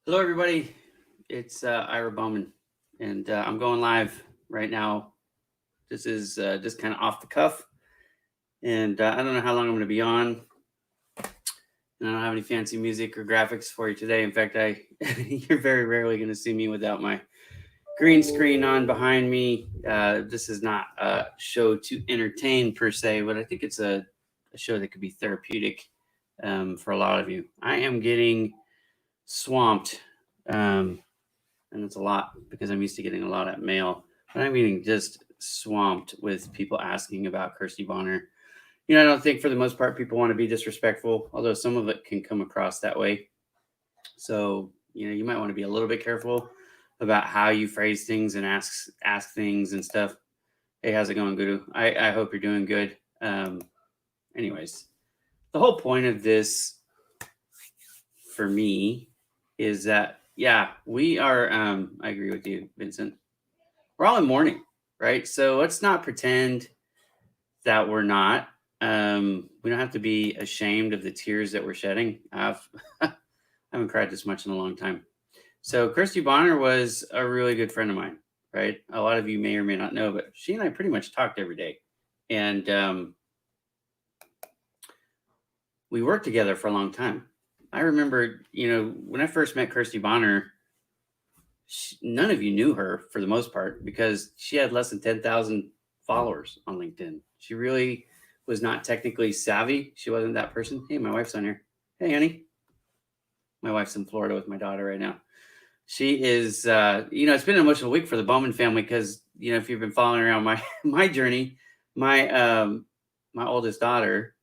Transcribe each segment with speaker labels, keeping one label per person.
Speaker 1: Hello, everybody. It's Ira Bowman, and I'm going live right now. This is just kind of off the cuff, and I don't know how long I'm going to be on. And I don't have any fancy music or graphics for you today. In fact, you're very rarely going to see me without my green screen on behind me. This is not a show to entertain per se, but I think it's a show that could be therapeutic for a lot of you. I am getting swamped. And it's a lot because I'm used to getting a lot of mail. But I'm getting just swamped with people asking about Kirsty Bonner. I don't think for the most part people want to be disrespectful, although some of it can come across that way. So, you might want to be a little bit careful about how you phrase things and ask things and stuff. Hey, how's it going, Guru? I hope you're doing good. Anyways, the whole point of this for me is that we are I agree with you, Vincent. We're all in mourning, right? So let's not pretend that we're not. We don't have to be ashamed of the tears that we're shedding. I haven't cried this much in a long time. So Kirsty Bonner was a really good friend of mine, right? A lot of you may or may not know, but she and I pretty much talked every day. And we worked together for a long time. I remember, when I first met Kirsty Bonner, none of you knew her for the most part because she had less than 10,000 followers on LinkedIn. She really was not technically savvy. She wasn't that person. Hey, my wife's on here. Hey, honey. My wife's in Florida with my daughter right now. She is, it's been an emotional week for the Bowman family because, if you've been following around my journey, my oldest daughter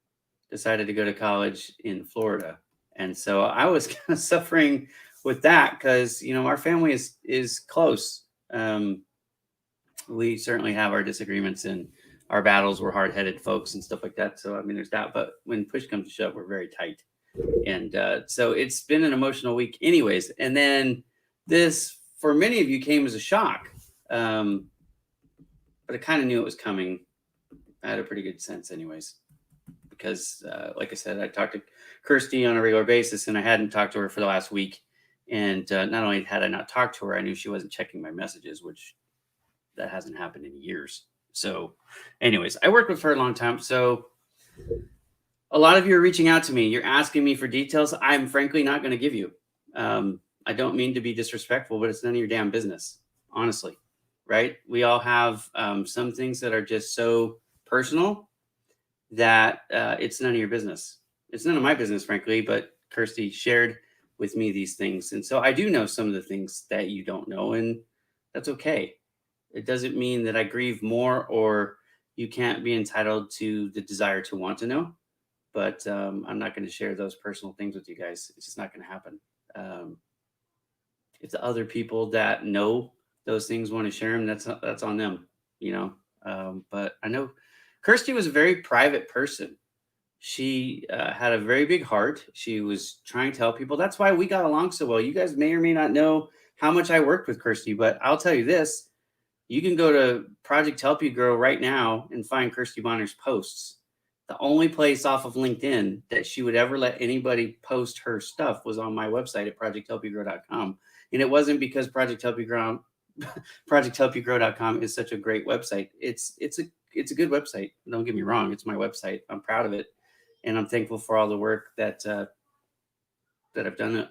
Speaker 1: decided to go to college in Florida. And so I was kind of suffering with that because, our family is close. We certainly have our disagreements and our battles. We're hard-headed folks and stuff like that. So, there's that. But when push comes to shove, we're very tight. And so it's been an emotional week anyways. And then this, for many of you, came as a shock. But I kind of knew it was coming. I had a pretty good sense anyways. Because, like I said, I talked to Kirsty on a regular basis, and I hadn't talked to her for the last week. And not only had I not talked to her, I knew she wasn't checking my messages, which that hasn't happened in years. So, anyways, I worked with her a long time. So, a lot of you are reaching out to me. You're asking me for details. I'm frankly not going to give you. I don't mean to be disrespectful, but it's none of your damn business, honestly. Right? We all have some things that are just so personal that it's none of your business. It's none of my business, frankly, but Kirsty shared with me these things. And so I do know some of the things that you don't know, and that's okay. It doesn't mean that I grieve more or you can't be entitled to the desire to want to know, but I'm not going to share those personal things with you guys. It's just not going to happen. If the other people that know those things want to share them, that's on them, but I know Kirsty was a very private person. She had a very big heart. She was trying to help people. That's why we got along so well. You guys may or may not know how much I worked with Kirsty, but I'll tell you this. You can go to Project Help You Grow right now and find Kirsty Bonner's posts. The only place off of LinkedIn that she would ever let anybody post her stuff was on my website at projecthelpyougrow.com. And it wasn't because projecthelpyougrow.com is such a great website. It's a good website. Don't get me wrong. It's my website. I'm proud of it. And I'm thankful for all the work that I've done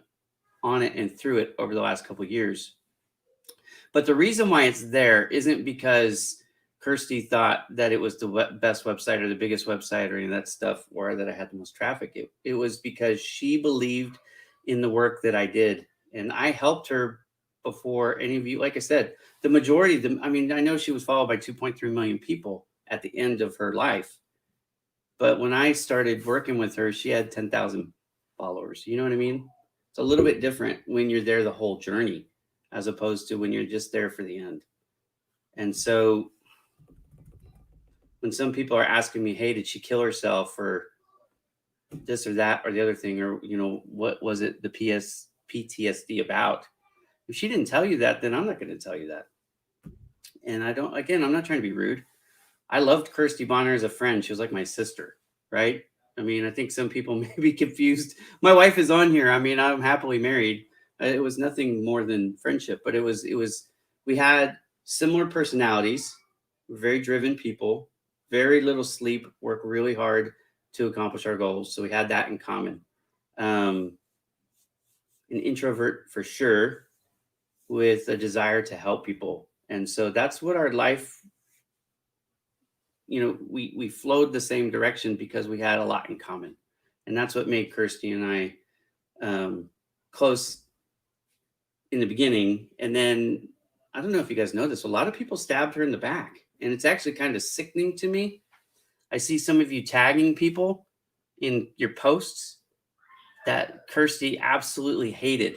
Speaker 1: on it and through it over the last couple of years. But the reason why it's there isn't because Kirsty thought that it was the best website or the biggest website or any of that stuff, or that I had the most traffic. It was because she believed in the work that I did. And I helped her before any of you. Like I said, the majority of them, I know she was followed by 2.3 million people at the end of her life. But when I started working with her, she had 10,000 followers. You know what I mean? It's a little bit different when you're there the whole journey as opposed to when you're just there for the end. And so when some people are asking me, hey, did she kill herself or this or that or the other thing, or, what was it, the PTSD about? If she didn't tell you that, then I'm not going to tell you that. And I'm not trying to be rude. I loved Kirsty Bonner as a friend. She was like my sister, right? I think some people may be confused. My wife is on here. I'm happily married. It was nothing more than friendship, but we had similar personalities, very driven people, very little sleep, work really hard to accomplish our goals. So we had that in common. Um, an introvert for sure, with a desire to help people. And so that's what our life, we flowed the same direction because we had a lot in common. And that's what made Kirsty and I close in the beginning. And then I don't know if you guys know this, a lot of people stabbed her in the back. And it's actually kind of sickening to me. I see some of you tagging people in your posts that Kirsty absolutely hated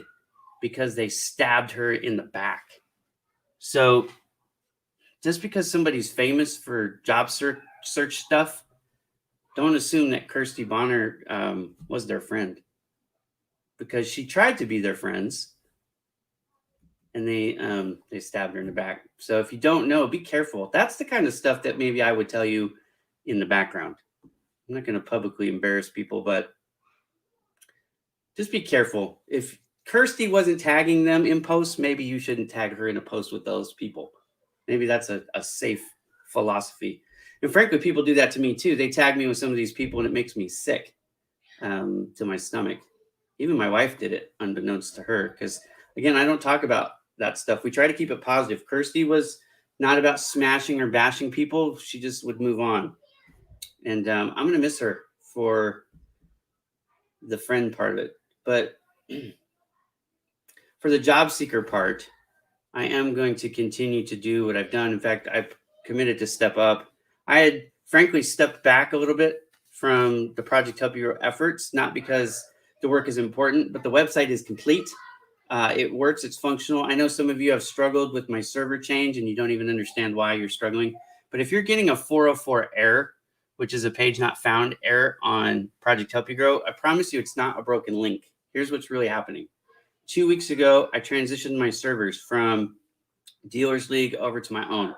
Speaker 1: because they stabbed her in the back. So just because somebody's famous for job search stuff, don't assume that Kirsty Bonner was their friend, because she tried to be their friends, and they stabbed her in the back. So if you don't know, be careful. That's the kind of stuff that maybe I would tell you in the background. I'm not going to publicly embarrass people, but just be careful. If Kirsty wasn't tagging them in posts, maybe you shouldn't tag her in a post with those people. Maybe that's a safe philosophy. And frankly, people do that to me too. They tag me with some of these people and it makes me sick to my stomach. Even my wife did it unbeknownst to her, because again, I don't talk about that stuff. We try to keep it positive. Kirsty was not about smashing or bashing people. She just would move on. And I'm going to miss her for the friend part of it. But for the job seeker part, I am going to continue to do what I've done. In fact, I've committed to step up. I had frankly stepped back a little bit from the Project Help Hero efforts, not because the work is important, but the website is complete. It works, it's functional. I know some of you have struggled with my server change and you don't even understand why you're struggling. But if you're getting a 404 error, which is a page not found error on Project Help You Grow, I promise you it's not a broken link. Here's what's really happening. 2 weeks ago, I transitioned my servers from Dealers League over to my own,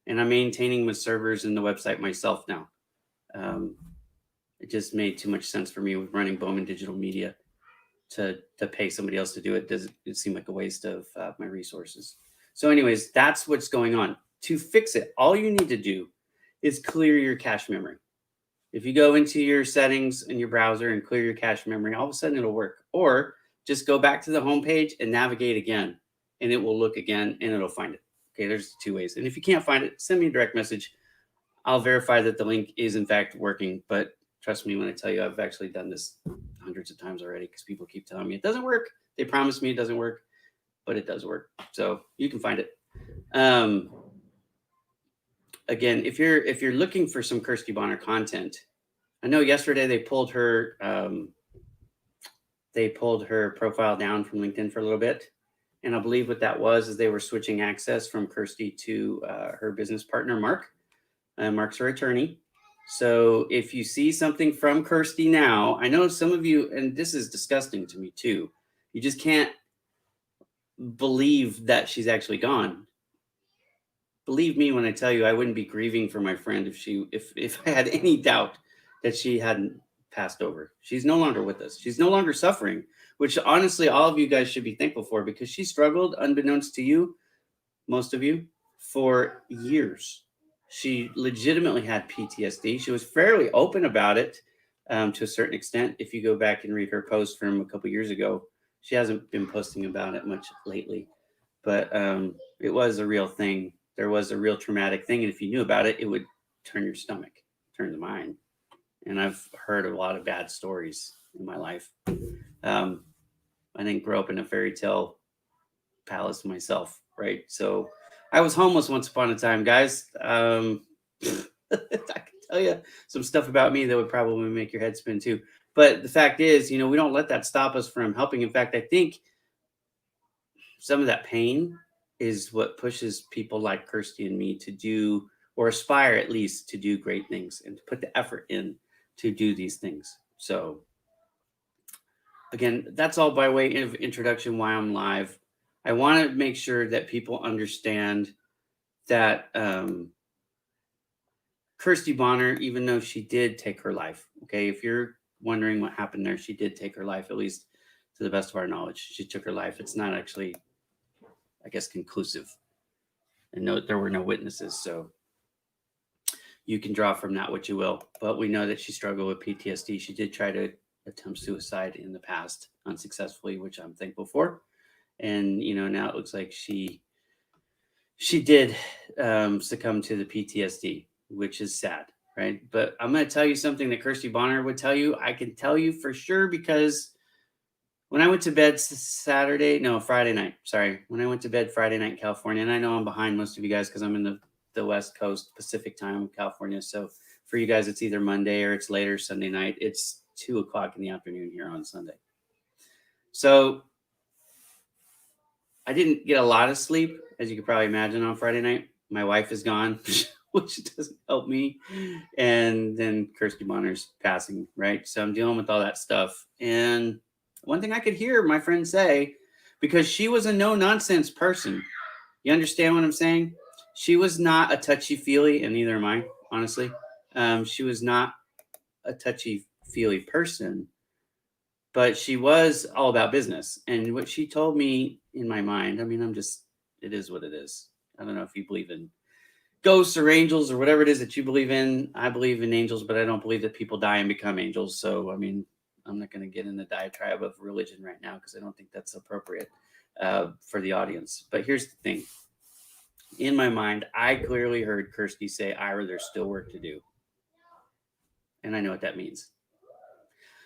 Speaker 1: and I'm maintaining my servers and the website myself now. It just made too much sense for me with running Bowman Digital Media to pay somebody else to do it. Doesn't it seem like a waste of my resources? So anyways, that's what's going on. To fix it, all you need to do is clear your cache memory. If you go into your settings in your browser and clear your cache memory, all of a sudden it'll work. Or just go back to the home page and navigate again, and it will look again and it'll find it. Okay, there's 2 ways. And if you can't find it, send me a direct message. I'll verify that the link is in fact working. But trust me when I tell you, I've actually done this hundreds of times already, because people keep telling me it doesn't work. They promise me it doesn't work, but it does work. So you can find it. Again, if you're looking for some Kirsty Bonner content, I know yesterday they pulled her profile down from LinkedIn for a little bit. And I believe what that was is they were switching access from Kirsty to her business partner, Mark. Mark's her attorney. So if you see something from Kirsty now, I know some of you, and this is disgusting to me too, you just can't believe that she's actually gone. Believe me when I tell you, I wouldn't be grieving for my friend if I had any doubt that she hadn't passed over. She's no longer with us. She's no longer suffering, which honestly, all of you guys should be thankful for, because she struggled, unbeknownst to you, most of you, for years. She legitimately had PTSD. She was fairly open about it to a certain extent. If you go back and read her post from a couple years ago, she hasn't been posting about it much lately, but it was a real thing. There was a real traumatic thing. And if you knew about it, it would turn your stomach, turn the mind. And I've heard a lot of bad stories in my life. I didn't grow up in a fairy tale palace myself, right? So I was homeless once upon a time, guys. I can tell you some stuff about me that would probably make your head spin too. But the fact is, we don't let that stop us from helping. In fact, I think some of that pain is what pushes people like Kirsty and me to do, or aspire at least to do, great things and to put the effort in to do these things. So again, that's all by way of introduction why I'm live. I want to make sure that people understand that Kirsty Bonner, even though she did take her life, okay, if you're wondering what happened there, she did take her life. At least to the best of our knowledge. She took her life. It's not actually, I guess, conclusive. And no, there were no witnesses. So you can draw from that what you will. But we know that she struggled with PTSD. She did try to attempt suicide in the past unsuccessfully, which I'm thankful for. And, now it looks like she did succumb to the PTSD, which is sad, right? But I'm going to tell you something that Kirsty Bonner would tell you. I can tell you for sure because when I went to bed Friday night, when I went to bed Friday night in California, and I know I'm behind most of you guys because I'm in the West Coast Pacific time of California. So for you guys, it's either Monday or it's later Sunday night. It's 2:00 in the afternoon here on Sunday. So I didn't get a lot of sleep, as you could probably imagine, on Friday night. My wife is gone, which doesn't help me. And then Kirsty Bonner's passing, right? So I'm dealing with all that stuff. And one thing I could hear my friend say, because she was a no-nonsense person. You understand what I'm saying? She was not a touchy-feely, and neither am I, honestly. She was not a touchy-feely person, but she was all about business. And what she told me in my mind, it is what it is. I don't know if you believe in ghosts or angels or whatever it is that you believe in. I believe in angels, but I don't believe that people die and become angels. So, I'm not going to get in the diatribe of religion right now because I don't think that's appropriate for the audience. But here's the thing. In my mind, I clearly heard Kirsty say, Ira, there's still work to do. And I know what that means.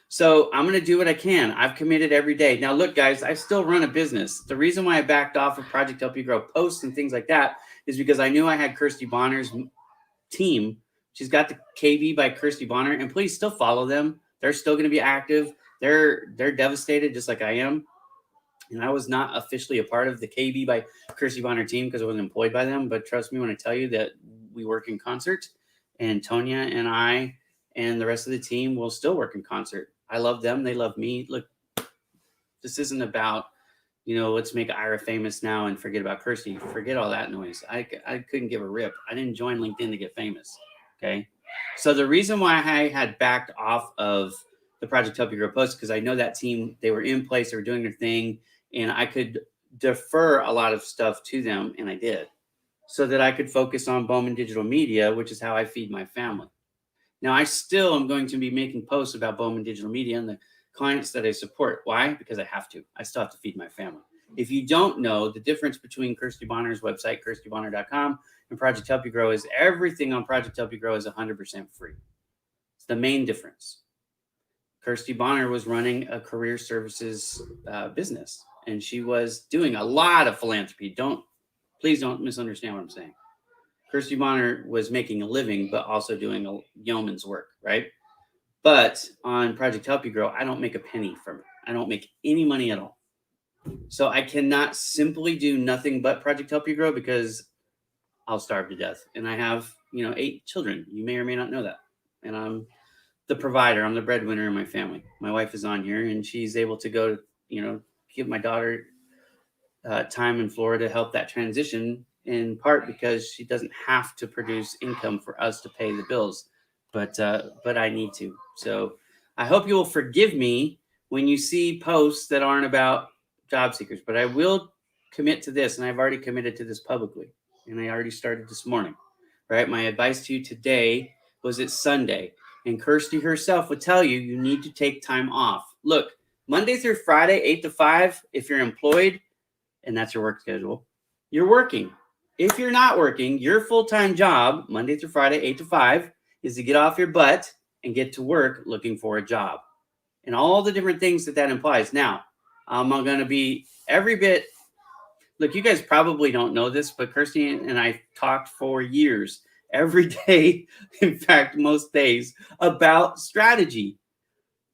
Speaker 1: So I'm going to do what I can. I've committed every day. Now, look, guys, I still run a business. The reason why I backed off of Project Help You Grow posts and things like that is because I knew I had Kirsty Bonner's team. She's got the KB by Kirsty Bonner, and please still follow them. They're still going to be active. They're devastated just like I am. And I was not officially a part of the KB by Kirsty Bonner team because I wasn't employed by them. But trust me when I tell you that we work in concert, and Tonya and I and the rest of the team will still work in concert. I love them. They love me. Look, this isn't about, let's make Ira famous now and forget about Kirsty. Forget all that noise. I couldn't give a rip. I didn't join LinkedIn to get famous. Okay. So the reason why I had backed off of the Project Help You Grow post, because I know that team, they were in place, they were doing their thing, and I could defer a lot of stuff to them, and I did, so that I could focus on Bowman Digital Media, which is how I feed my family. Now, I still am going to be making posts about Bowman Digital Media and the clients that I support. Why? Because I have to. I still have to feed my family. If you don't know, the difference between Kirsty Bonner's website, kirstybonner.com, and Project Help You Grow is everything on Project Help You Grow is 100% free. It's the main difference. Kirsty Bonner was running a career services business, and she was doing a lot of philanthropy. Please don't misunderstand what I'm saying. Kirsty Bonner was making a living, but also doing a yeoman's work, right? But on Project Help You Grow, I don't make a penny from it. I don't make any money at all. So I cannot simply do nothing but Project Help You Grow because I'll starve to death. And I have, 8 children. You may or may not know that. And I'm the provider. I'm the breadwinner in my family. My wife is on here, and she's able to go, give my daughter time in Florida to help that transition, in part because she doesn't have to produce income for us to pay the bills, but I need to. So I hope you will forgive me when you see posts that aren't about job seekers, but I will commit to this, and I've already committed to this publicly, and I already started this morning, right? My advice to you today was it's Sunday, and Kirsty herself would tell you, you need to take time off. Look, Monday through Friday, 8 to 5, if you're employed, and that's your work schedule, you're working. If you're not working, your full-time job, Monday through Friday, 8 to 5, is to get off your butt and get to work looking for a job. And all the different things that implies. Now, I'm going to be every bit, look, you guys probably don't know this, but Kirsty and I talked for years, every day, in fact, most days, about strategy.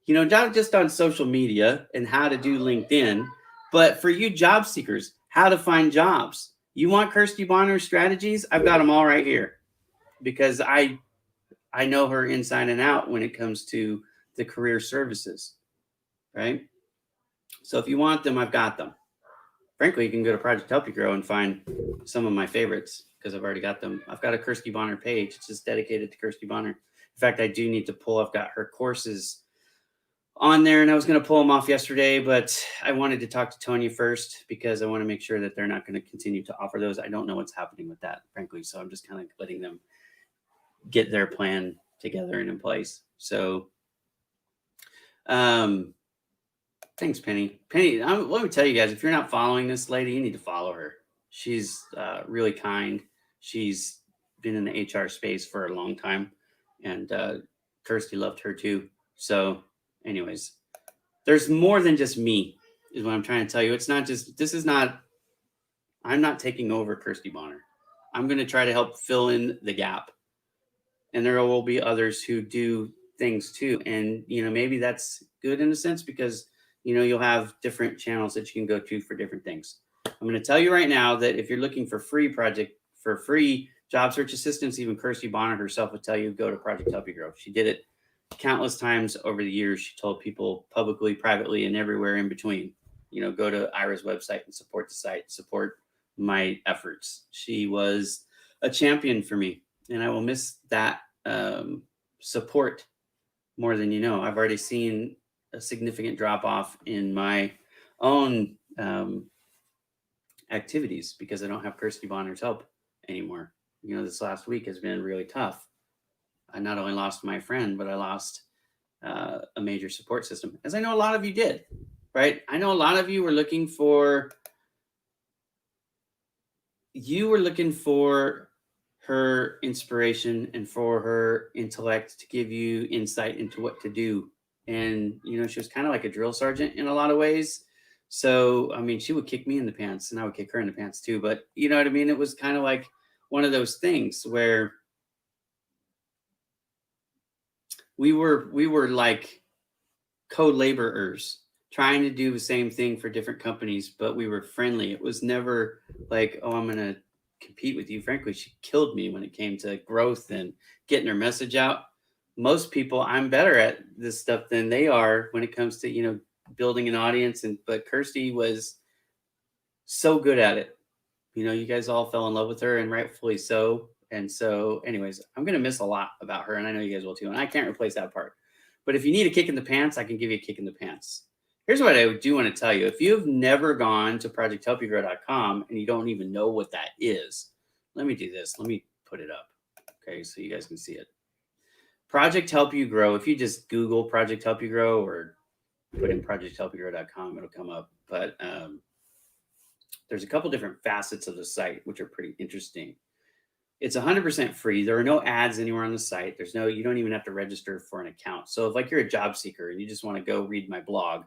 Speaker 1: Not just on social media and how to do LinkedIn, but for you job seekers, how to find jobs. You want Kirsty Bonner strategies? I've got them all right here because I know her inside and out when it comes to the career services, right? So if you want them, I've got them. Frankly, you can go to Project Help You Grow and find some of my favorites because I've already got them. I've got a Kirsty Bonner page. It's just dedicated to Kirsty Bonner. In fact, I do need to pull. I've got her courses on there, and I was going to pull them off yesterday, but I wanted to talk to Tony first because I want to make sure that they're not going to continue to offer those. I don't know what's happening with that, frankly. So I'm just kind of letting them get their plan together and in place. So, thanks, Penny. Penny, let me tell you guys, if you're not following this lady, you need to follow her. She's really kind. She's been in the HR space for a long time, and Kirsty loved her too. So, anyways, there's more than just me, is what I'm trying to tell you. It's not just, I'm not taking over Kirsty Bonner. I'm going to try to help fill in the gap. And there will be others who do things too. And, maybe that's good in a sense because, you'll have different channels that you can go to for different things. I'm going to tell you right now that if you're looking for free job search assistance, even Kirsty Bonner herself would tell you, go to Project Help You Grow. She did it countless times over the years. She told people publicly, privately, and everywhere in between, go to Ira's website and support the site, support my efforts. She was a champion for me, and I will miss that support more than you know. I've already seen a significant drop off in my own activities because I don't have Kirsty Bonner's help anymore. This last week has been really tough. I not only lost my friend, but I lost a major support system, as I know a lot of you did, right? I know a lot of you were looking for her inspiration and for her intellect to give you insight into what to do. And, she was kind of like a drill sergeant in a lot of ways. So, I mean, she would kick me in the pants and I would kick her in the pants too. But you know what I mean? It was kind of like one of those things where we were like co-laborers trying to do the same thing for different companies, but we were friendly. It was never like, oh, I'm going to compete with you. Frankly, she killed me when it came to growth and getting her message out. Most people, I'm better at this stuff than they are when it comes to, building an audience. But Kirsty was so good at it. You guys all fell in love with her, and rightfully so. And so, anyways, I'm going to miss a lot about her, and I know you guys will too. And I can't replace that part. But if you need a kick in the pants, I can give you a kick in the pants. Here's what I do want to tell you. If you've never gone to projecthelpyougrow.com and you don't even know what that is, let me do this. Let me put it up. Okay, so you guys can see it. Project Help You Grow. If you just Google Project Help You Grow or put in projecthelpyougrow.com, it'll come up. But there's a couple different facets of the site, which are pretty interesting. It's 100% free. There are no ads anywhere on the site. You don't even have to register for an account. So if like you're a job seeker and you just want to go read my blog,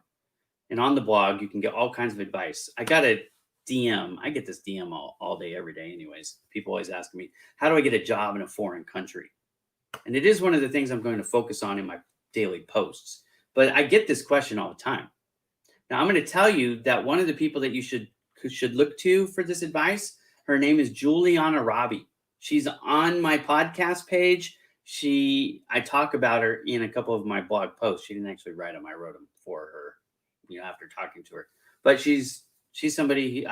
Speaker 1: and on the blog, you can get all kinds of advice. I got a DM. I get this DM all day, every day anyways. People always ask me, how do I get a job in a foreign country? And it is one of the things I'm going to focus on in my daily posts. But I get this question all the time. Now, I'm going to tell you that one of the people that you should look to for this advice, her name is Juliana Robbie. She's on my podcast page. I talk about her in a couple of my blog posts. She didn't actually write them. I wrote them for her, after talking to her. But she's somebody,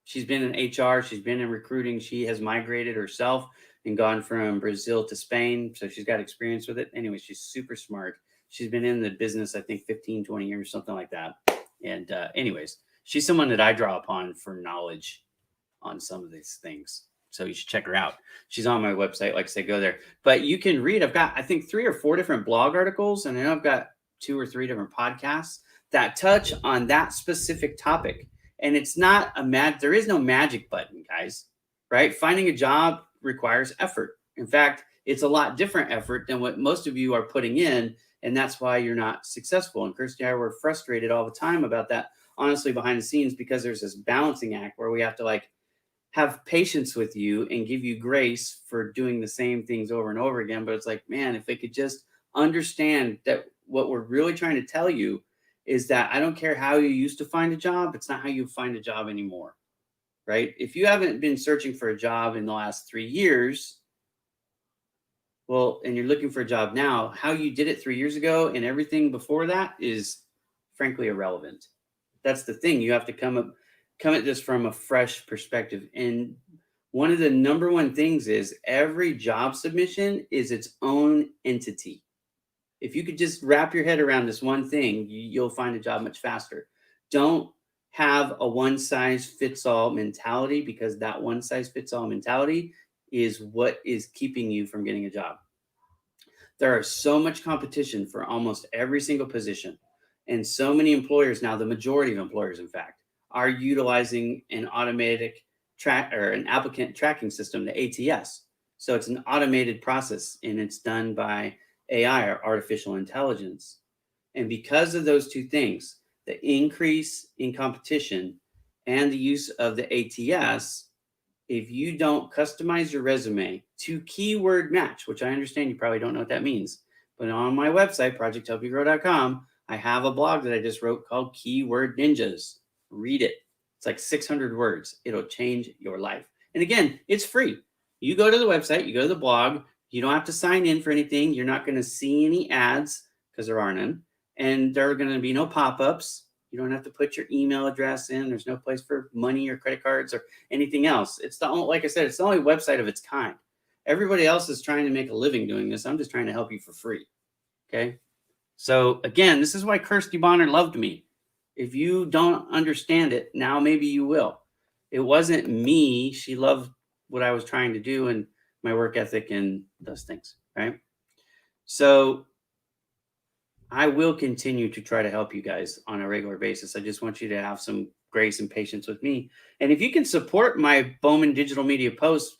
Speaker 1: she's been in HR. She's been in recruiting. She has migrated herself and gone from Brazil to Spain. So she's got experience with it. Anyway, she's super smart. She's been in the business, I think 15, 20 years, something like that. And anyways, she's someone that I draw upon for knowledge on some of these things. So you should check her out. She's on my website. Like I say, go there. But you can read, I've got, I think 3 or 4 different blog articles. And I know I've got 2 or 3 different podcasts that touch on that specific topic. And it's not there is no magic button, guys, right? Finding a job requires effort. In fact, it's a lot different effort than what most of you are putting in. And that's why you're not successful. And Kirsty and I were frustrated all the time about that, honestly, behind the scenes, because there's this balancing act where we have to have patience with you and give you grace for doing the same things over and over again. But it's like, man, if they could just understand that what we're really trying to tell you is that I don't care how you used to find a job. It's not how you find a job anymore, right? If you haven't been searching for a job in the last 3 years, well, and you're looking for a job now, how you did it 3 years ago and everything before that is frankly irrelevant. That's the thing. You have to come at this from a fresh perspective. And one of the number one things is every job submission is its own entity. If you could just wrap your head around this one thing, you'll find a job much faster. Don't have a one size fits all mentality, because that one size fits all mentality is what is keeping you from getting a job. There are so much competition for almost every single position. And so many employers now, the majority of employers, in fact, are utilizing an automatic track or an applicant tracking system, the ATS. So it's an automated process and it's done by AI or artificial intelligence. And because of those two things, the increase in competition and the use of the ATS, if you don't customize your resume to keyword match, which I understand you probably don't know what that means, but on my website, projecthelpyougrow.com, I have a blog that I just wrote called Keyword Ninjas. Read it. It's like 600 words. It'll change your life. And again, it's free. You go to the website, you go to the blog, you don't have to sign in for anything. You're not going to see any ads because there are none. And there are going to be no pop-ups. You don't have to put your email address in. There's no place for money or credit cards or anything else. It's the only, like I said, it's the only website of its kind. Everybody else is trying to make a living doing this. I'm just trying to help you for free. Okay. So again, this is why Kirsty Bonner loved me. If you don't understand it, now maybe you will. It wasn't me. She loved what I was trying to do and my work ethic and those things. Right. So I will continue to try to help you guys on a regular basis. I just want you to have some grace and patience with me. And if you can support my Bowman digital media posts,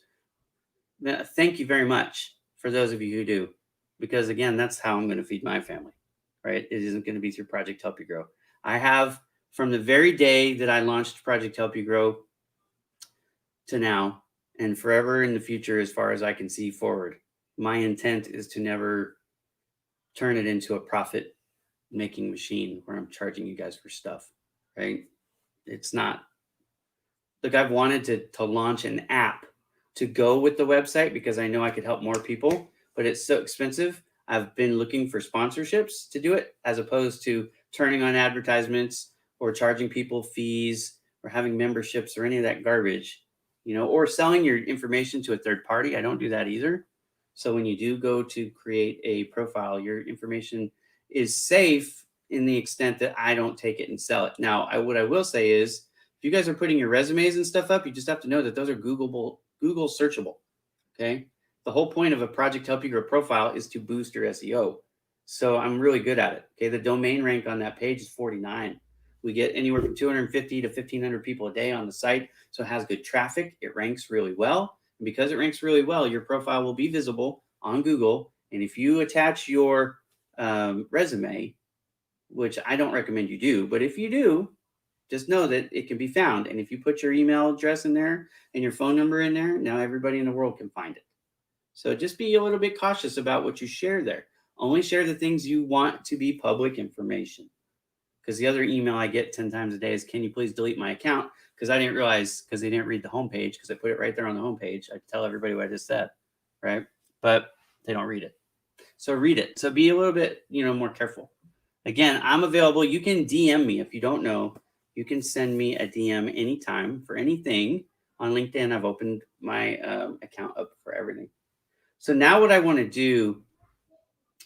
Speaker 1: thank you very much for those of you who do. Because again, that's how I'm going to feed my family, right? It isn't going to be through Project Help You Grow. I have, from the very day that I launched Project Help You Grow to now, and forever in the future, as far as I can see forward, my intent is to never turn it into a profit making machine where I'm charging you guys for stuff, right? It's not. Look, I've wanted to launch an app to go with the website because I know I could help more people, but it's so expensive. I've been looking for sponsorships to do it, as opposed to turning on advertisements or charging people fees or having memberships or any of that garbage, or selling your information to a third party. I don't do that either. So when you do go to create a profile, your information is safe in the extent that I don't take it and sell it. Now, what I will say is, if you guys are putting your resumes and stuff up, you just have to know that those are Google searchable. Okay. The whole point of a Project Help You Grow profile is to boost your SEO. So I'm really good at it. Okay. The domain rank on that page is 49. We get anywhere from 250 to 1,500 people a day on the site. So it has good traffic. It ranks really well. And because it ranks really well, your profile will be visible on Google. And if you attach your resume, which I don't recommend you do, but if you do, just know that it can be found. And if you put your email address in there and your phone number in there, now everybody in the world can find it. So just be a little bit cautious about what you share there. Only share the things you want to be public information. Because the other email I get 10 times a day is, can you please delete my account? Because I didn't realize, because they didn't read the homepage, because I put it right there on the homepage. I tell everybody what I just said, right? But they don't read it. So read it. So be a little bit, more careful. Again, I'm available. You can DM me if you don't know. You can send me a DM anytime for anything. On LinkedIn, I've opened my account up for everything. So now what I want to do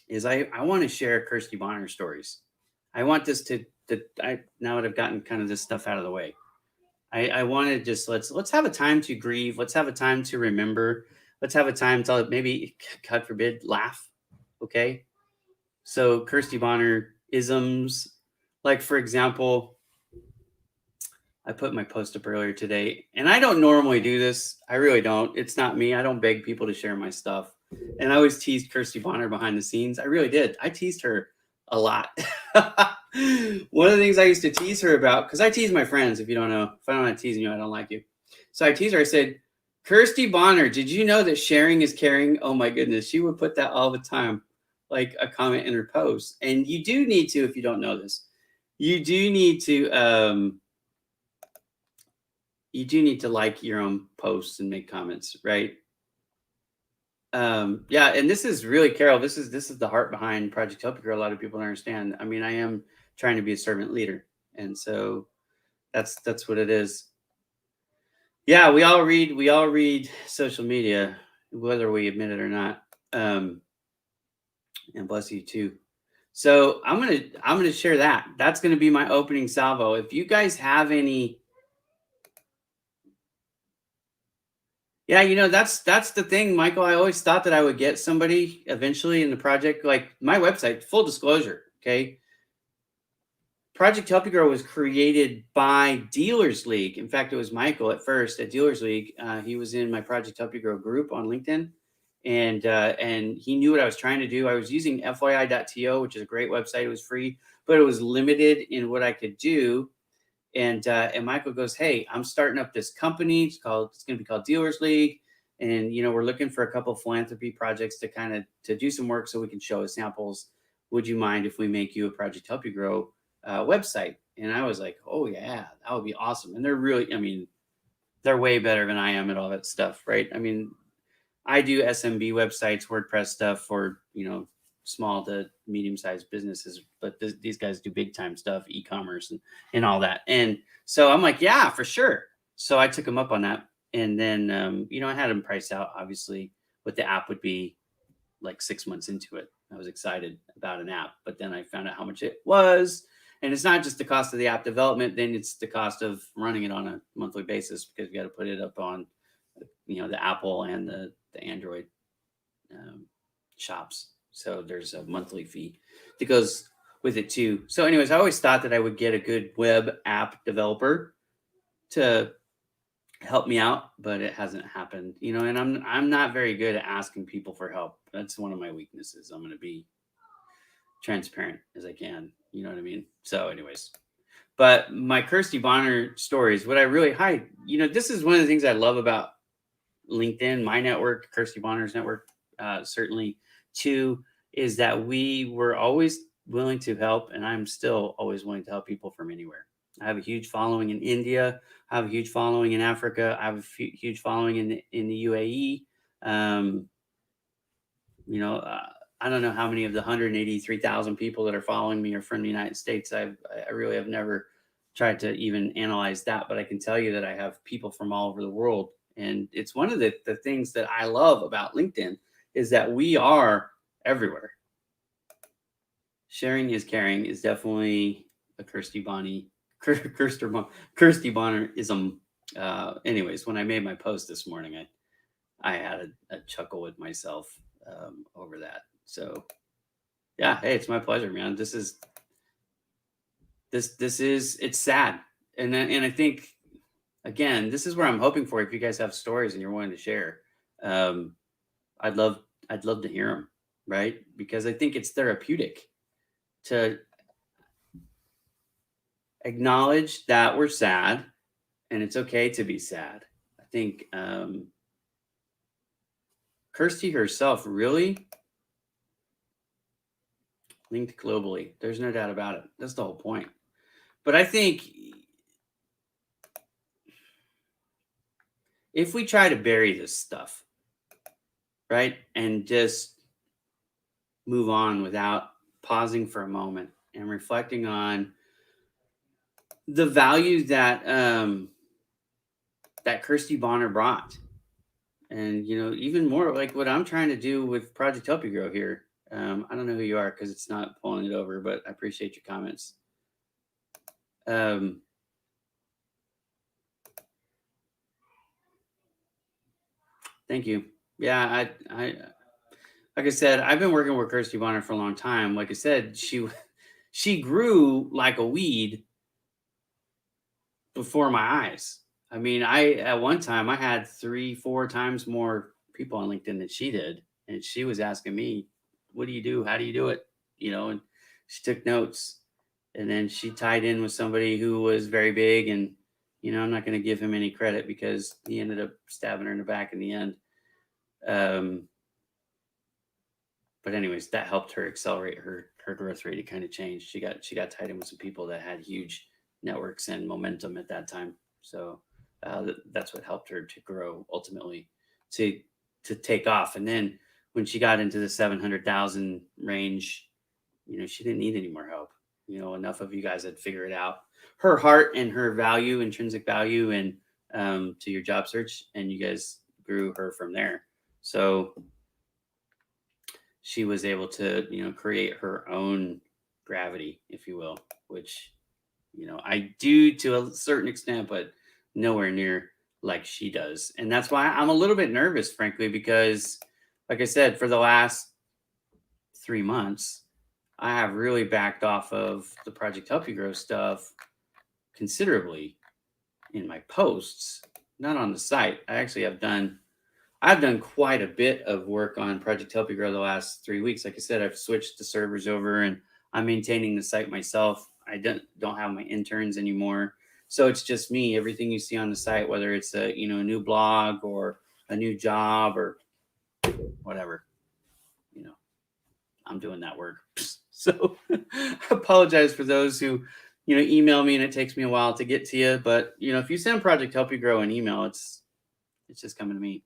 Speaker 1: is I want to share Kirsty Bonner stories. I want this now that I've gotten kind of this stuff out of the way, I want to just, let's have a time to grieve. Let's have a time to remember. Let's have a time to maybe, God forbid, laugh. Okay. So Kirsty Bonner isms, like, for example, I put my post up earlier today, and I don't normally do this. I really don't. It's not me. I don't beg people to share my stuff. And I always teased Kirsty Bonner behind the scenes. I really did. I teased her a lot. One of the things I used to tease her about, because I tease my friends, if you don't know, if I don't like teasing you, I don't like you. So I teased her. I said, Kirsty Bonner, did you know that sharing is caring? Oh my goodness. She would put that all the time, like a comment in her post. And you do need to, if you don't know this, you do need to like your own posts and make comments, right? Yeah, and this is really, Carol, this is the heart behind Project Help You Grow. A lot of people don't understand. I mean, I am trying to be a servant leader, and so that's what it is. Yeah, we all read social media, whether we admit it or not. And bless you too. So I'm gonna share that. That's gonna be my opening salvo. If you guys have any, yeah, that's the thing, Michael. I always thought that I would get somebody eventually in the project. Like my website, full disclosure, okay. Project Help You Grow was created by Dealers League. In fact, it was Michael at first at Dealers League. He was in my Project Help You Grow group on LinkedIn, and he knew what I was trying to do. I was using FYI.to, which is a great website. It was free, but it was limited in what I could do. And Michael goes, "Hey, I'm starting up this company. It's going to be called Dealers League, and we're looking for a couple of philanthropy projects to kind of to do some work so we can show as samples. Would you mind if we make you a Project Help You Grow website?" And I was like, "Oh yeah, that would be awesome." And they're really, I mean, they're way better than I am at all that stuff, right? I mean, I do SMB websites, WordPress stuff for small to medium sized businesses, but these guys do big time stuff, e-commerce and all that. And so I'm like, yeah, for sure. So I took them up on that, and then I had them priced out, obviously, what the app would be like 6 months into it. I was excited about an app, but then I found out how much it was. And it's not just the cost of the app development, then it's the cost of running it on a monthly basis because you got to put it up on, the Apple and the Android shops. So there's a monthly fee that goes with it too. So, anyways, I always thought that I would get a good web app developer to help me out, but it hasn't happened. And I'm not very good at asking people for help. That's one of my weaknesses. I'm going to be transparent as I can. You know what I mean? So, anyways, but my Kirsty Bonner stories, what I really hide, this is one of the things I love about LinkedIn, my network, Kirsty Bonner's network, certainly too, is that we were always willing to help, and I'm still always willing to help people from anywhere. I have a huge following in India. I have a huge following in Africa. I have a huge following in the UAE. Um, I don't know how many of the 183,000 people that are following me are from the United States. I really have never tried to even analyze that, but I can tell you that I have people from all over the world. And it's one of the things that I love about LinkedIn is that we are everywhere. Sharing is caring is definitely a Kirsty Bonnerism. Anyways, when I made my post this morning, I had a chuckle with myself over that. So yeah, hey, it's my pleasure, man. It's sad. And I think, again, this is where I'm hoping for. If you guys have stories and you're willing to share, um, I'd love to hear them, right? Because I think it's therapeutic to acknowledge that we're sad, and it's okay to be sad. I think Kirsty herself really linked globally. There's no doubt about it. That's the whole point. But I think if we try to bury this stuff, right, and just move on without pausing for a moment and reflecting on the value that that Kirsty Bonner brought, and even more like what I'm trying to do with Project Help You Grow here. I don't know who you are because it's not pulling it over, but I appreciate your comments. Thank you. Yeah, I like I said, I've been working with Kirsty Bonner for a long time. Like I said, she grew like a weed before my eyes. I mean, I at one time I had 3, 4 times more people on LinkedIn than she did, and she was asking me, "What do you do? How do you do it?" And she took notes, and then she tied in with somebody who was very big, and I'm not going to give him any credit because he ended up stabbing her in the back in the end. Um, but anyways, that helped her accelerate her growth rate. It kind of changed. She got tied in with some people that had huge networks and momentum at that time. So that's what helped her to grow ultimately to take off. And then when she got into the 700,000 range, she didn't need any more help. Enough of you guys had figured out her heart and her value, intrinsic value, and to your job search, and you guys grew her from there. So she was able to create her own gravity, if you will, which, I do to a certain extent, but nowhere near like she does. And that's why I'm a little bit nervous, frankly, because, like I said, for the last 3 months, I have really backed off of the Project Help You Grow stuff considerably in my posts, not on the site. I've done quite a bit of work on Project Help You Grow the last 3 weeks. Like I said, I've switched the servers over and I'm maintaining the site myself. I don't have my interns anymore. So it's just me. Everything you see on the site, whether it's a new blog or a new job or whatever, you know, I'm doing that work. So I apologize for those who, email me and it takes me a while to get to you. But if you send Project Help You Grow an email, it's just coming to me.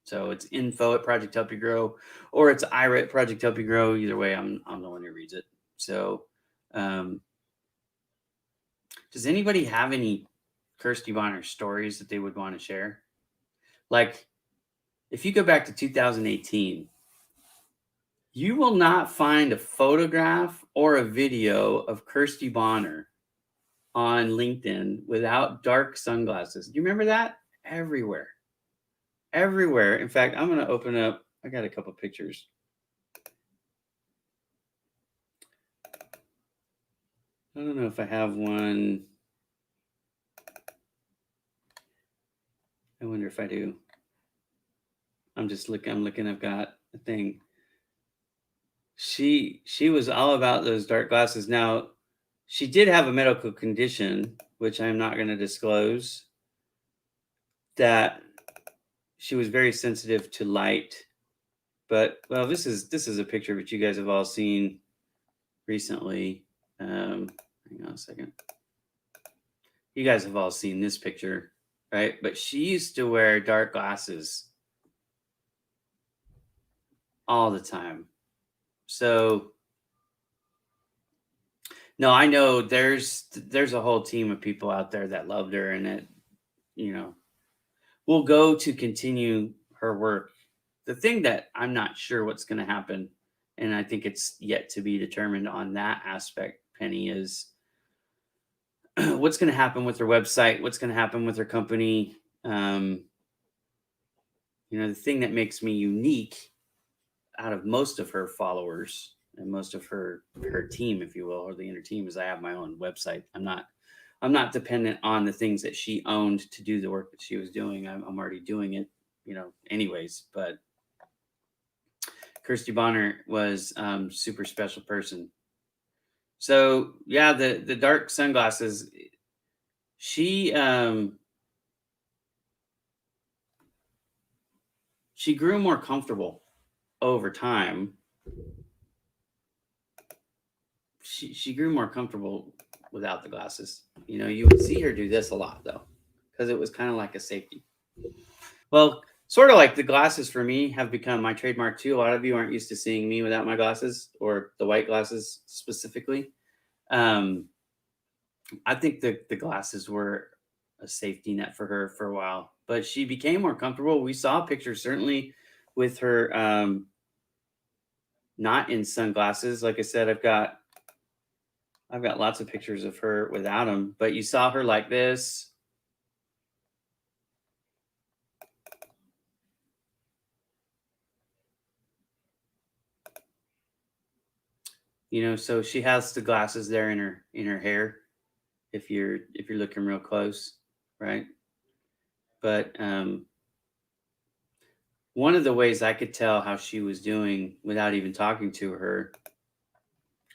Speaker 1: So it's info at Project Help You Grow, or it's Ira at Project Help You Grow. Either way, I'm the one who reads it. So, does anybody have any Kirsty Bonner stories that they would want to share? Like, if you go back to 2018, you will not find a photograph or a video of Kirsty Bonner on LinkedIn without dark sunglasses. Do you remember that? Everywhere. Everywhere. In fact, I'm going to open up. I got a couple pictures. I don't know if I have one. I wonder if I do. I'm looking. I've got a thing. She was all about those dark glasses. Now, she did have a medical condition, which I'm not going to disclose, that she was very sensitive to light. But well, this is a picture that you guys have all seen recently. Hang on a second. You guys have all seen this picture, right? But she used to wear dark glasses all the time. So no, I know there's a whole team of people out there that loved her and that, will go to continue her work. The thing that I'm not sure what's going to happen, and I think it's yet to be determined on that aspect, Penny, is what's going to happen with her website, what's going to happen with her company. The thing that makes me unique out of most of her followers and most of her team, if you will, or the inner team, is I have my own website. I'm not dependent on the things that she owned to do the work that she was doing. I'm already doing it, anyways. But Kirsty Bonner was super special person. So yeah, the dark sunglasses. She grew more comfortable over time. She grew more comfortable without the glasses. You would see her do this a lot though, because it was kind of like a safety. Well, sort of like the glasses for me have become my trademark too. A lot of you aren't used to seeing me without my glasses, or the white glasses specifically. I think the glasses were a safety net for her for a while, but she became more comfortable. We saw pictures certainly with her not in sunglasses. Like I said, I've got lots of pictures of her without them, but you saw her like this. So she has the glasses there in her hair, if you're looking real close, right? But one of the ways I could tell how she was doing without even talking to her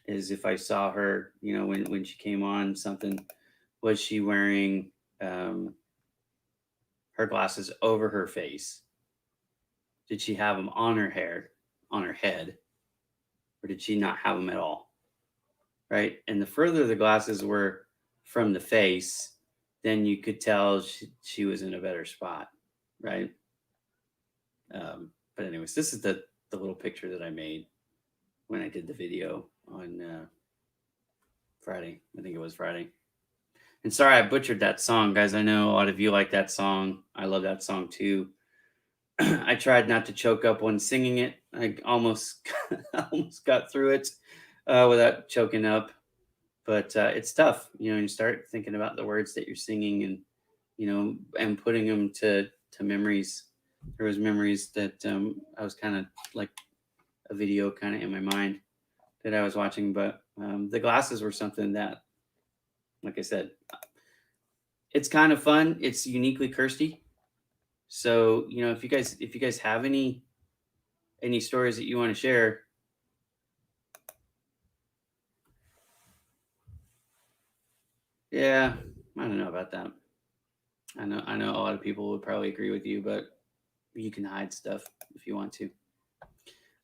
Speaker 1: is if I saw her, when she came on something, was she wearing her glasses over her face? Did she have them on her hair, on her head, or did she not have them at all? Right? And the further the glasses were from the face, then you could tell she was in a better spot, right? But anyways, this is the little picture that I made when I did the video on Friday. I think it was Friday. And sorry I butchered that song, guys. I know a lot of you like that song. I love that song too. I tried not to choke up when singing it. I almost got through it without choking up. but it's tough. You start thinking about the words that you're singing, and and putting them to memories. There was memories that I was kind of like a video kind of in my mind that I was watching, but the glasses were something that, like I said, it's kind of fun. It's uniquely Kirsty. So if you guys have any stories that you want to share. Yeah, I don't know about that. I know a lot of people would probably agree with you, but you can hide stuff if you want to.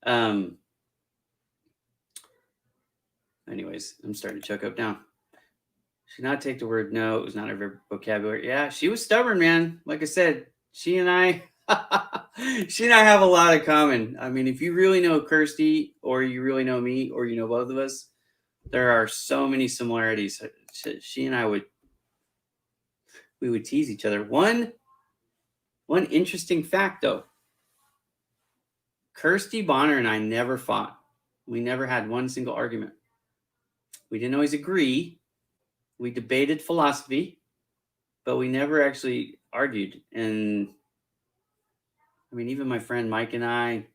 Speaker 1: Um. Anyways, I'm starting to choke up now. She did not take the word no. It was not her vocabulary. Yeah, she was stubborn, man. Like I said, she and I, she and I have a lot in common. I mean, if you really know Kirsty, or you really know me, or you know both of us, there are so many similarities. She and I we would tease each other. One interesting fact, though, Kirsty Bonner and I never fought. We never had one single argument. We didn't always agree. We debated philosophy, but we never actually argued. And I mean, even my friend Mike and I,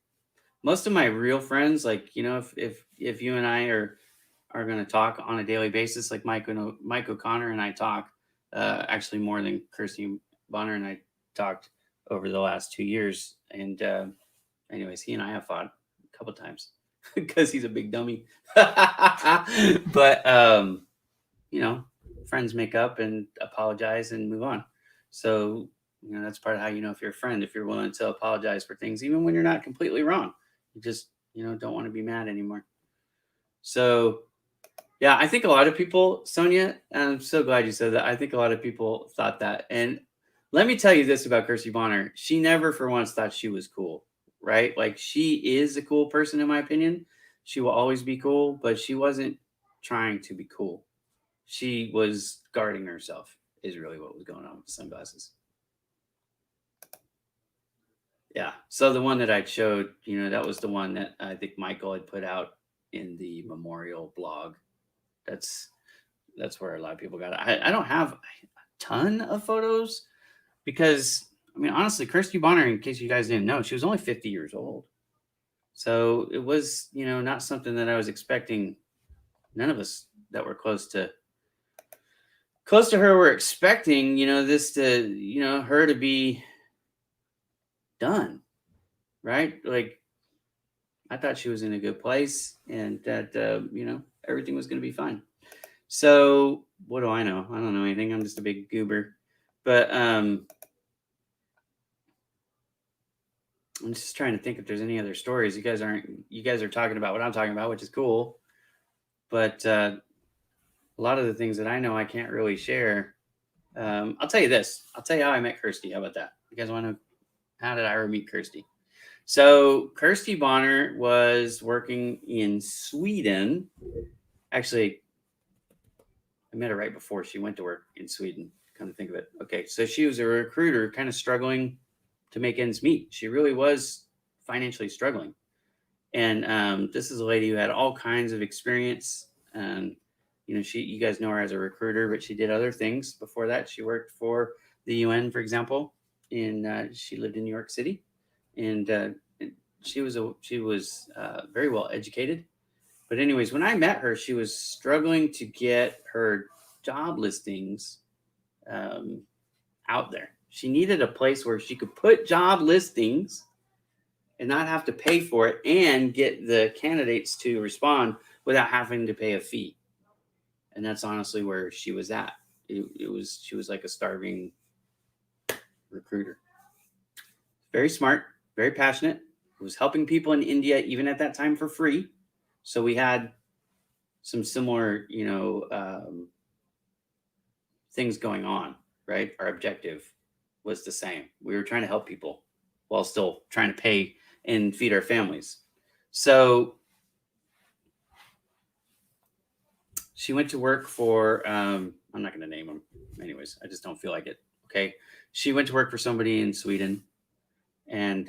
Speaker 1: most of my real friends, like if you and I are going to talk on a daily basis, like Mike O'Connor and I talk, actually more than Kirsty Bonner and I talked over the last 2 years. And anyways, he and I have fought a couple times because he's a big dummy. But friends make up and apologize and move on. So, that's part of how if you're a friend, if you're willing to apologize for things, even when you're not completely wrong. You just, don't want to be mad anymore. So, yeah, I think a lot of people, Sonia, and I'm so glad you said that. I think a lot of people thought that. And let me tell you this about Kirsty Bonner. She never for once thought she was cool, right? Like, she is a cool person, in my opinion. She will always be cool, but she wasn't trying to be cool. She was guarding herself, is really what was going on with the sunglasses. Yeah. So the one that I showed, that was the one that I think Michael had put out in the memorial blog. That's where a lot of people got it. I don't have a ton of photos because, I mean, honestly, Kirsty Bonner, in case you guys didn't know, she was only 50 years old. So it was, not something that I was expecting. None of us that were close to her were expecting, this to, her to be done, right? Like, I thought she was in a good place and that, everything was going to be fine. So what do I know? I don't know anything. I'm just a big goober, but I'm just trying to think if there's any other stories. You guys are talking about what I'm talking about, which is cool. But a lot of the things that I know, I can't really share. I'll tell you this. I'll tell you how I met Kirsty. How about that? You guys want to know how did I ever meet Kirsty? So Kirsty Bonner was working in Sweden. Actually, I met her right before she went to work in Sweden. Come to think of it. Okay, so she was a recruiter, kind of struggling to make ends meet. She really was financially struggling. And this is a lady who had all kinds of experience. And you guys know her as a recruiter, but she did other things before that. She worked for the UN, for example. She lived in New York City, and she was very well educated. But anyways, when I met her, she was struggling to get her job listings out there. She needed a place where she could put job listings and not have to pay for it and get the candidates to respond without having to pay a fee. And that's honestly where she was at. She was like a starving recruiter. Very smart, very passionate. Was helping people in India even at that time for free. So we had some similar, things going on, right? Our objective was the same. We were trying to help people while still trying to pay and feed our families. So she went to work for, I'm not going to name them. Anyways, I just don't feel like it. Okay. She went to work for somebody in Sweden and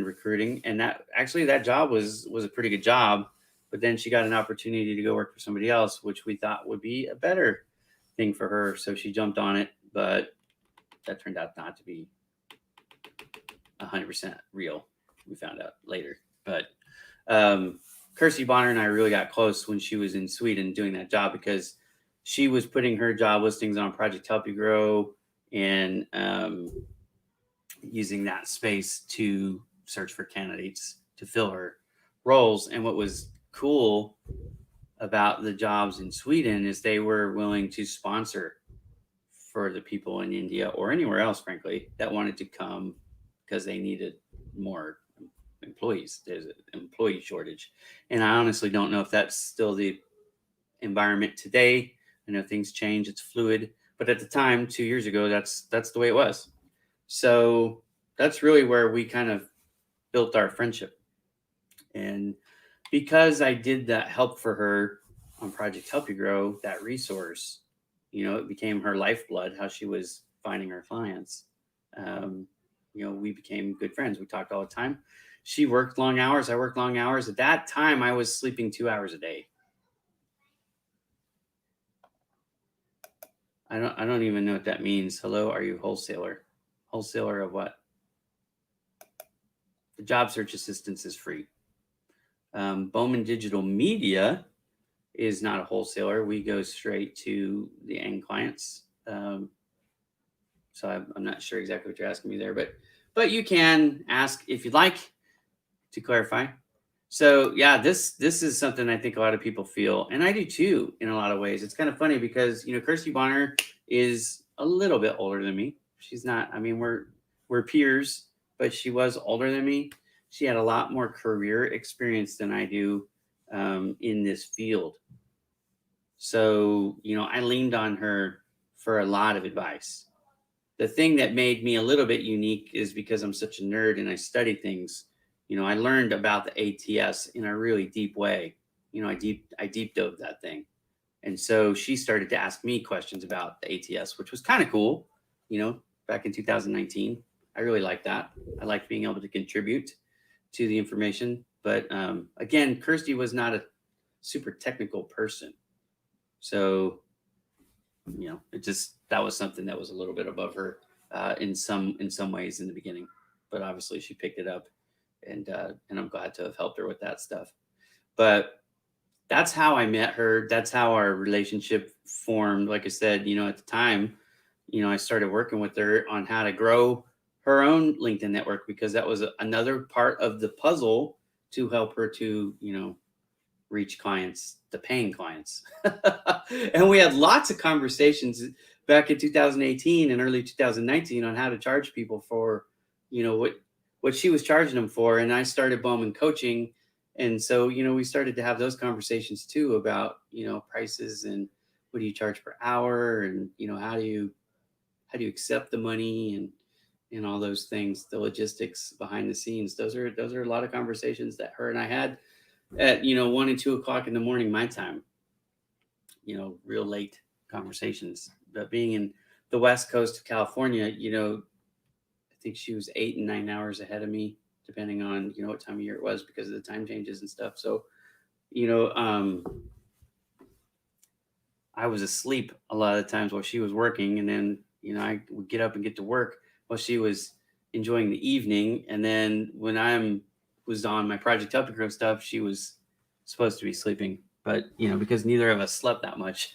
Speaker 1: recruiting. And that job was a pretty good job. but then she got an opportunity to go work for somebody else, which we thought would be a better thing for her. So she jumped on it, but that turned out not to be 100% real. We found out later. But Kirsty Bonner and I really got close when she was in Sweden doing that job, because she was putting her job listings on Project Help You Grow and using that space to search for candidates to fill her roles. And what was cool about the jobs in Sweden is they were willing to sponsor for the people in India or anywhere else, frankly, that wanted to come because they needed more employees. There's an employee shortage. And I honestly don't know if that's still the environment today. I know things change, it's fluid, but at the time, 2 years ago, that's the way it was. So that's really where we kind of built our friendship. And because I did that help for her on Project Help You Grow, that resource, it became her lifeblood, how she was finding her clients. We became good friends. We talked all the time. She worked long hours. I worked long hours. At that time, I was sleeping 2 hours a day. I don't even know what that means. Hello, are you wholesaler? Wholesaler of what? The job search assistance is free. Bowman Digital Media is not a wholesaler. We go straight to the end clients. So I'm not sure exactly what you're asking me there, but you can ask if you'd like to clarify. So yeah, this is something I think a lot of people feel, and I do too in a lot of ways. It's kind of funny because Kirsty Bonner is a little bit older than me. She's not. I mean, we're peers, but she was older than me. She had a lot more career experience than I do in this field. So I leaned on her for a lot of advice. The thing that made me a little bit unique is because I'm such a nerd and I study things. I learned about the ATS in a really deep way. I deep dove that thing. And so she started to ask me questions about the ATS, which was kind of cool, back in 2019. I really liked that. I liked being able to contribute to the information. But again, Kirsty was not a super technical person. So, that was something that was a little bit above her in some ways in the beginning. But obviously she picked it up. And I'm glad to have helped her with that stuff. But that's how I met her. That's how our relationship formed. Like I said, at the time, I started working with her on how to grow her own LinkedIn network, because that was another part of the puzzle to help her to, reach clients, the paying clients. And we had lots of conversations back in 2018 and early 2019 on how to charge people for, what she was charging them for. And I started Bowman coaching. And so, we started to have those conversations too about, prices and what do you charge per hour? And, how do you accept the money and all those things, the logistics behind the scenes. Those are a lot of conversations that her and I had at, 1 and 2 o'clock in the morning, my time, real late conversations. But being in the West Coast of California, I think she was 8 and 9 hours ahead of me, depending on, what time of year it was because of the time changes and stuff. So, I was asleep a lot of the times while she was working. And then, I would get up and get to work while she was enjoying the evening. And then when I was on my Project Help You Grow stuff, she was supposed to be sleeping. But, because neither of us slept that much,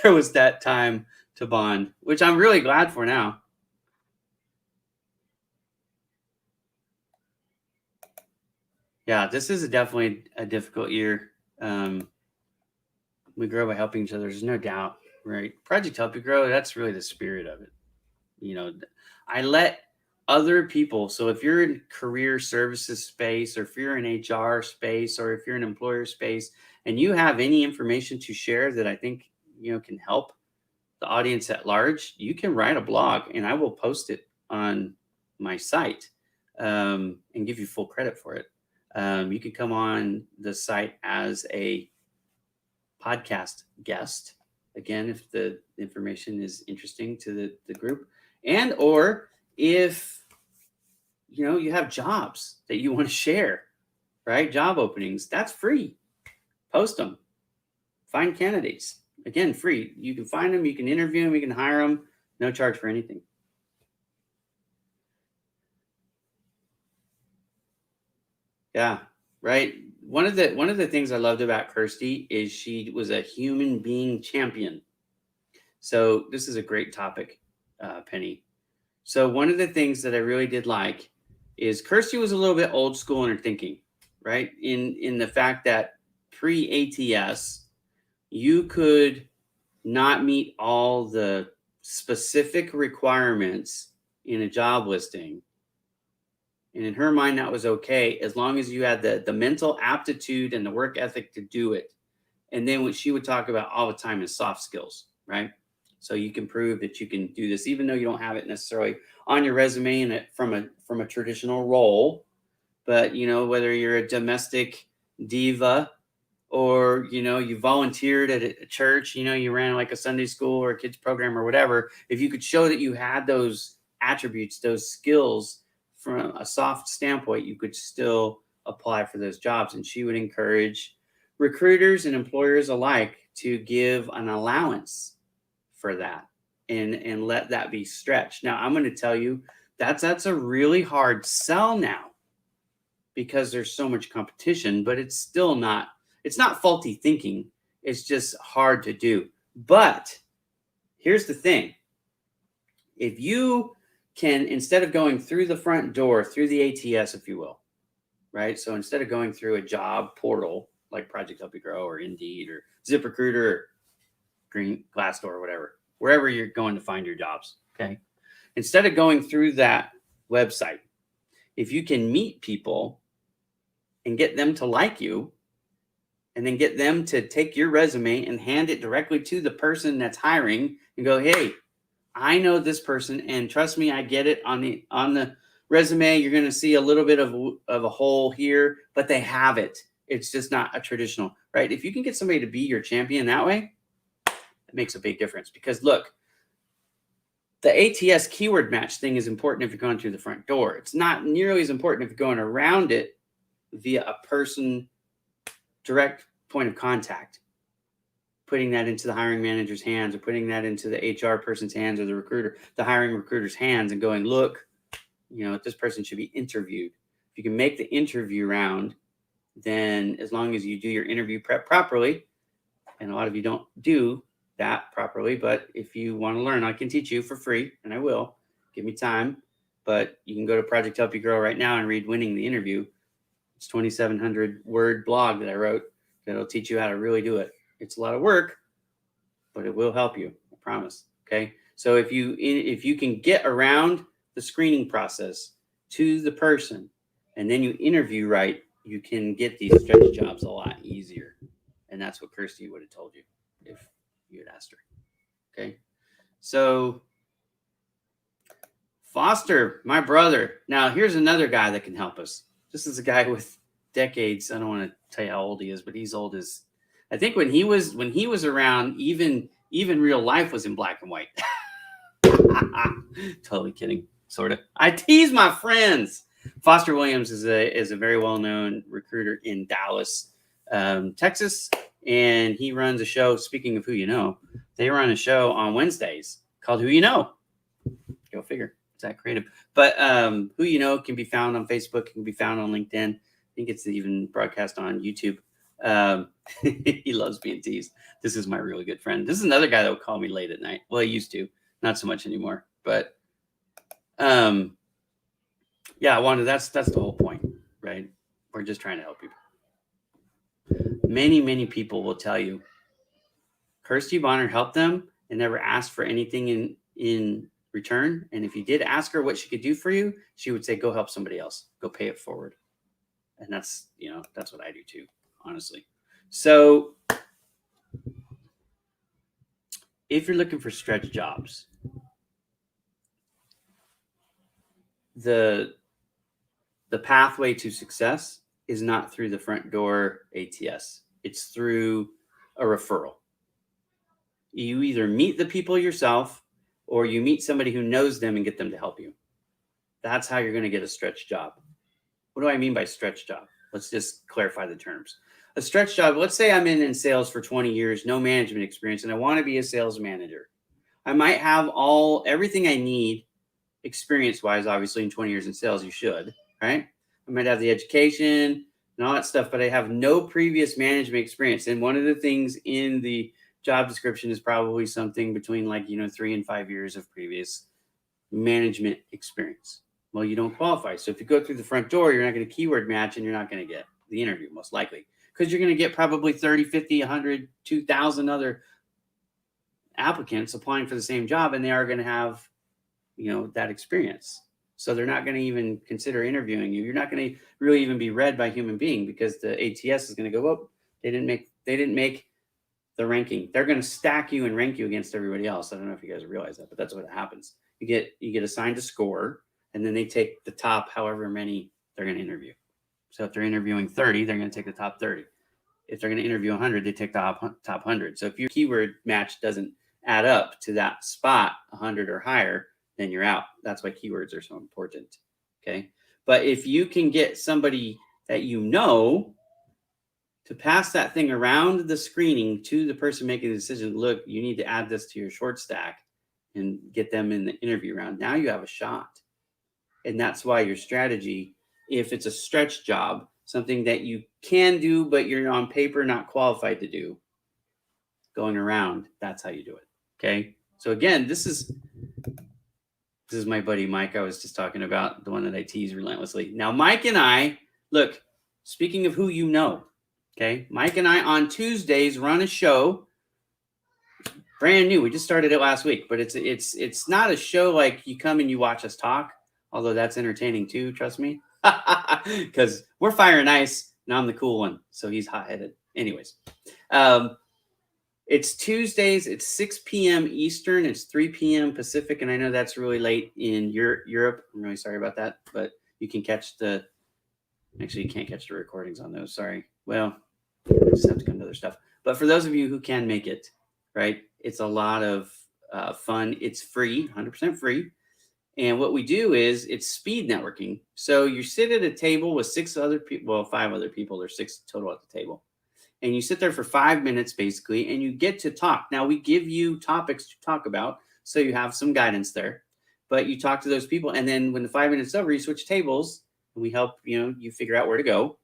Speaker 1: there was that time to bond, which I'm really glad for now. Yeah, this is definitely a difficult year. We grow by helping each other. There's no doubt, right? Project Help You Grow, that's really the spirit of it. I let other people, so if you're in career services space, or if you're in HR space, or if you're in employer space, and you have any information to share that I think, can help the audience at large, you can write a blog and I will post it on my site and give you full credit for it. You can come on the site as a podcast guest, again, if the information is interesting to the group, and or if you have jobs that you want to share, right? Job openings, that's free. Post them. Find candidates. Again, free. You can find them, you can interview them, you can hire them, no charge for anything. Yeah, right. One of the things I loved about Kirsty is she was a human being champion. So this is a great topic, Penny. So one of the things that I really did like is Kirsty was a little bit old school in her thinking, right? In the fact that pre ATS, you could not meet all the specific requirements in a job listing. And in her mind, that was okay as long as you had the mental aptitude and the work ethic to do it. And then what she would talk about all the time is soft skills, right? So you can prove that you can do this, even though you don't have it necessarily on your resume and from a traditional role. But whether you're a domestic diva or you volunteered at a church, you ran like a Sunday school or a kids program or whatever, if you could show that you had those attributes, those skills from a soft standpoint, you could still apply for those jobs. And she would encourage recruiters and employers alike to give an allowance for that and let that be stretched. Now, I'm going to tell you that's a really hard sell now because there's so much competition, but it's not faulty thinking. It's just hard to do. But here's the thing. If you can, instead of going through the front door, through the ATS, if you will, right? So instead of going through a job portal like Project Help You Grow or Indeed or ZipRecruiter or Green Glassdoor or whatever, wherever you're going to find your jobs, okay? Instead of going through that website, if you can meet people and get them to like you, and then get them to take your resume and hand it directly to the person that's hiring and go, hey, I know this person, and trust me, I get it on the resume. You're going to see a little bit of a hole here, but they have it. It's just not a traditional, right? If you can get somebody to be your champion that way, it makes a big difference. Because look, the ATS keyword match thing is important if you're going through the front door. It's not nearly as important if you're going around it via a person direct point of contact, putting that into the hiring manager's hands or putting that into the HR person's hands or the hiring recruiter's hands and going, look, this person should be interviewed. If you can make the interview round, then as long as you do your interview prep properly, and a lot of you don't do that properly, but if you want to learn, I can teach you for free, and I will. Give me time. But you can go to Project Help You Grow right now and read Winning the Interview. It's 2,700 word blog that I wrote that'll teach you how to really do it. It's a lot of work, but it will help you. I promise. Okay. So if you can get around the screening process to the person and then you interview right, you can get these stretch jobs a lot easier. And that's what Kirsty would have told you if you had asked her. Okay. So Foster, my brother. Now here's another guy that can help us. This is a guy with decades. I don't want to tell you how old he is, but he's old as, I think when he was around, even real life was in black and white. Totally kidding, sort of. I tease my friends. Foster Williams is a very well-known recruiter in Dallas, Texas, and he runs a show. Speaking of Who You Know, they run a show on Wednesdays called Who You Know. Go figure. It's that creative. But Who You Know can be found on Facebook, can be found on LinkedIn. I think it's even broadcast on YouTube. He loves being teased. This is my really good friend. This is another guy that would call me late at night. Well, he used to, not so much anymore. But yeah, that's the whole point, right? We're just trying to help people. Many people will tell you Kirsty Bonner helped them and never asked for anything in return. And if you did ask her what she could do for you, she would say, go help somebody else, go pay it forward. And that's what I do too, honestly. So if you're looking for stretch jobs, the pathway to success is not through the front door ATS. It's through a referral. You either meet the people yourself or you meet somebody who knows them and get them to help you. That's how you're going to get a stretch job. What do I mean by stretch job? Let's just clarify the terms. A stretch job, let's say I'm in sales for 20 years, no management experience, and I want to be a sales manager. I might have everything I need experience-wise, obviously in 20 years in sales, you should, right? I might have the education and all that stuff, but I have no previous management experience. And one of the things in the job description is probably something between 3 and 5 years of previous management experience. Well, you don't qualify. So if you go through the front door, you're not going to keyword match and you're not going to get the interview, most likely, because you're going to get probably 30, 50, 100, 2,000 other applicants applying for the same job, and they are going to have, that experience. So they're not going to even consider interviewing you. You're not going to really even be read by a human being, because the ATS is going to go, oh, they didn't make the ranking. They're going to stack you and rank you against everybody else. I don't know if you guys realize that, but that's what happens. You get assigned a score, and then they take the top however many they're going to interview. So if they're interviewing 30, they're going to take the top 30. If they're going to interview 100, they take the top 100. So if your keyword match doesn't add up to that spot, 100 or higher, then you're out. That's why keywords are so important. Okay. But if you can get somebody that to pass that thing around the screening to the person making the decision, look, you need to add this to your short stack and get them in the interview round. Now you have a shot. And that's why your strategy, if it's a stretch job, something that you can do, but you're on paper not qualified to do, going around, that's how you do it. Okay. So again, this is my buddy Mike I was just talking about, the one that I tease relentlessly. Now, Mike and I, look, speaking of who you know, okay, Mike and I on Tuesdays run a show, brand new. We just started it last week, but it's not a show like you come and you watch us talk, although that's entertaining too, trust me, because we're fire and ice, and I'm the cool one, so he's hot-headed. Anyways, it's Tuesdays. It's 6 p.m. Eastern. It's 3 p.m. Pacific. And I know that's really late in Europe. I'm really sorry about that. But you can catch actually, you can't catch the recordings on those. Sorry. Well, I just have to come to other stuff. But for those of you who can make it, right, it's a lot of fun. It's free, 100% free. And what we do is it's speed networking. So you sit at a table with 5 other people, or 6 total at the table. And you sit there for 5 minutes, basically, and you get to talk. Now, we give you topics to talk about, so you have some guidance there. But you talk to those people, and then when the 5 minutes is over, you switch tables, and we help you figure out where to go.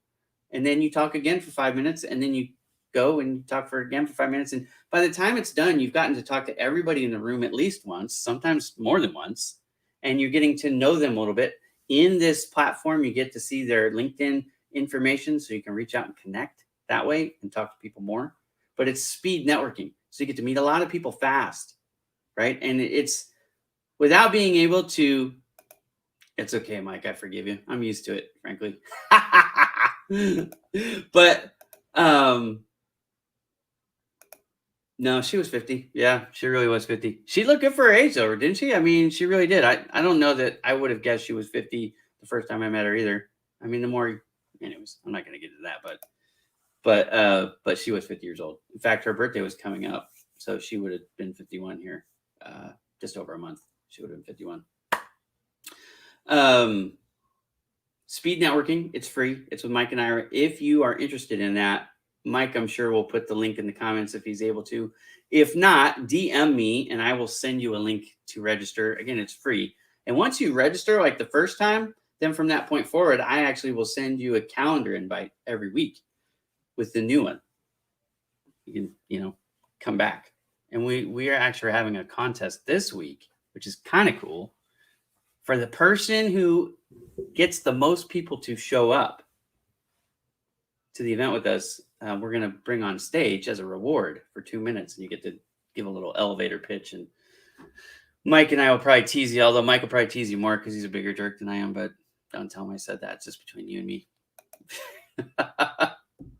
Speaker 1: And then you talk again for 5 minutes, and then you go and you talk again for 5 minutes. And by the time it's done, you've gotten to talk to everybody in the room at least once, sometimes more than once, and you're getting to know them a little bit. In this platform, you get to see their LinkedIn information, so you can reach out and connect that way and talk to people more. But it's speed networking, so you get to meet a lot of people fast, right? And it's without being able to. It's okay, Mike, I forgive you. I'm used to it, frankly. But no, she was 50. Yeah, she really was 50. She looked good for her age, though, didn't she? I mean, she really did. I don't know that I would have guessed she was 50 the first time I met her either. I mean, anyways, I'm not going to get into that, but she was 50 years old. In fact, her birthday was coming up, so she would have been 51 here, just over a month. She would have been 51. Speed networking, it's free. It's with Mike and I. If you are interested in that, Mike, I'm sure will put the link in the comments if he's able to. If not, DM me and I will send you a link to register. Again, it's free. And once you register, like the first time, then from that point forward, I actually will send you a calendar invite every week with the new one. You can, come back. And we are actually having a contest this week, which is kind of cool. For the person who gets the most people to show up to the event with us, we're going to bring on stage as a reward for 2 minutes, and you get to give a little elevator pitch. And Mike and I will probably tease you, although Mike will probably tease you more because he's a bigger jerk than I am, but don't tell him I said that. It's just between you and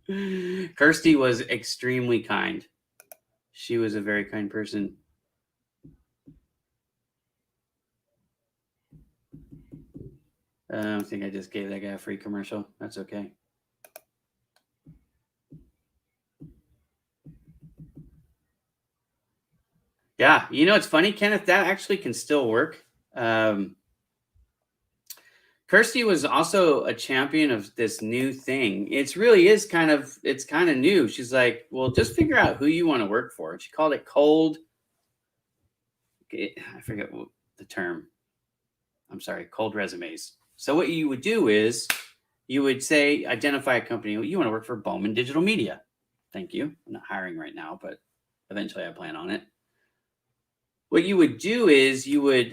Speaker 1: me. Kirsty was extremely kind. She was a very kind person. I think I just gave that guy a free commercial. That's okay. Yeah, it's funny, Kenneth, that actually can still work. Kirsty was also a champion of this new thing. It's kind of new. She's like, well, just figure out who you want to work for. She called it cold. I forget the term. I'm sorry, cold resumes. So what you would do is you would say, identify a company. You want to work for Bowman Digital Media. Thank you. I'm not hiring right now, but eventually I plan on it. What you would do is you would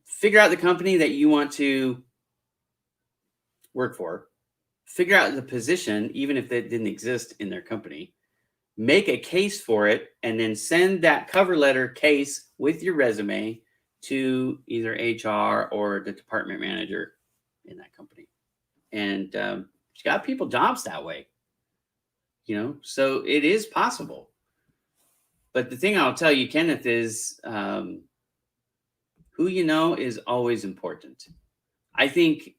Speaker 1: figure out the company that you want to work for, figure out the position, even if it didn't exist in their company, make a case for it, and then send that cover letter case with your resume to either HR or the department manager in that company. And she got people jobs that way, so it is possible. But the thing I'll tell you, Kenneth, is who you know is always important. I think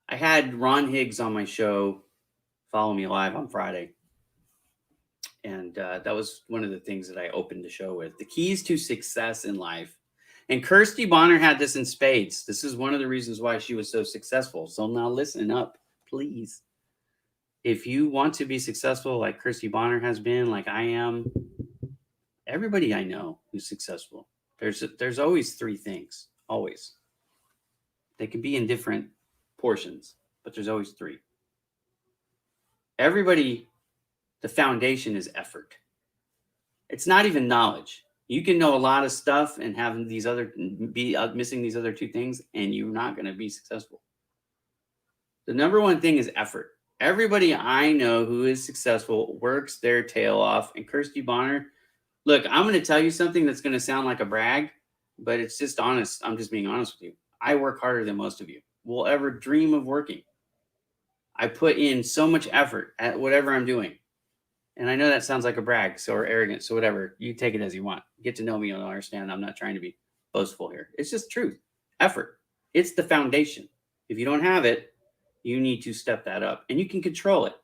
Speaker 1: I had Ron Higgs on my show, Follow Me Live, on Friday. And that was one of the things that I opened the show with. The keys to success in life. And Kirsty Bonner had this in spades. This is one of the reasons why she was so successful. So now listen up, please. If you want to be successful like Kirsty Bonner has been, like I am, everybody I know who's successful, there's always three things. Always. They can be in different portions, but there's always three. Everybody, the foundation is effort. It's not even knowledge. You can know a lot of stuff and have be missing these other two things, and you're not going to be successful. The number one thing is effort. Everybody I know who is successful works their tail off. And Kirsty Bonner, look, I'm going to tell you something that's going to sound like a brag, but it's just honest. I'm just being honest with you. I work harder than most of you will ever dream of working. I put in so much effort at whatever I'm doing. And I know that sounds like a brag, or arrogant, so whatever. You take it as you want. Get to know me, you'll understand. I'm not trying to be boastful here. It's just truth. Effort. It's the foundation. If you don't have it, you need to step that up. And you can control it.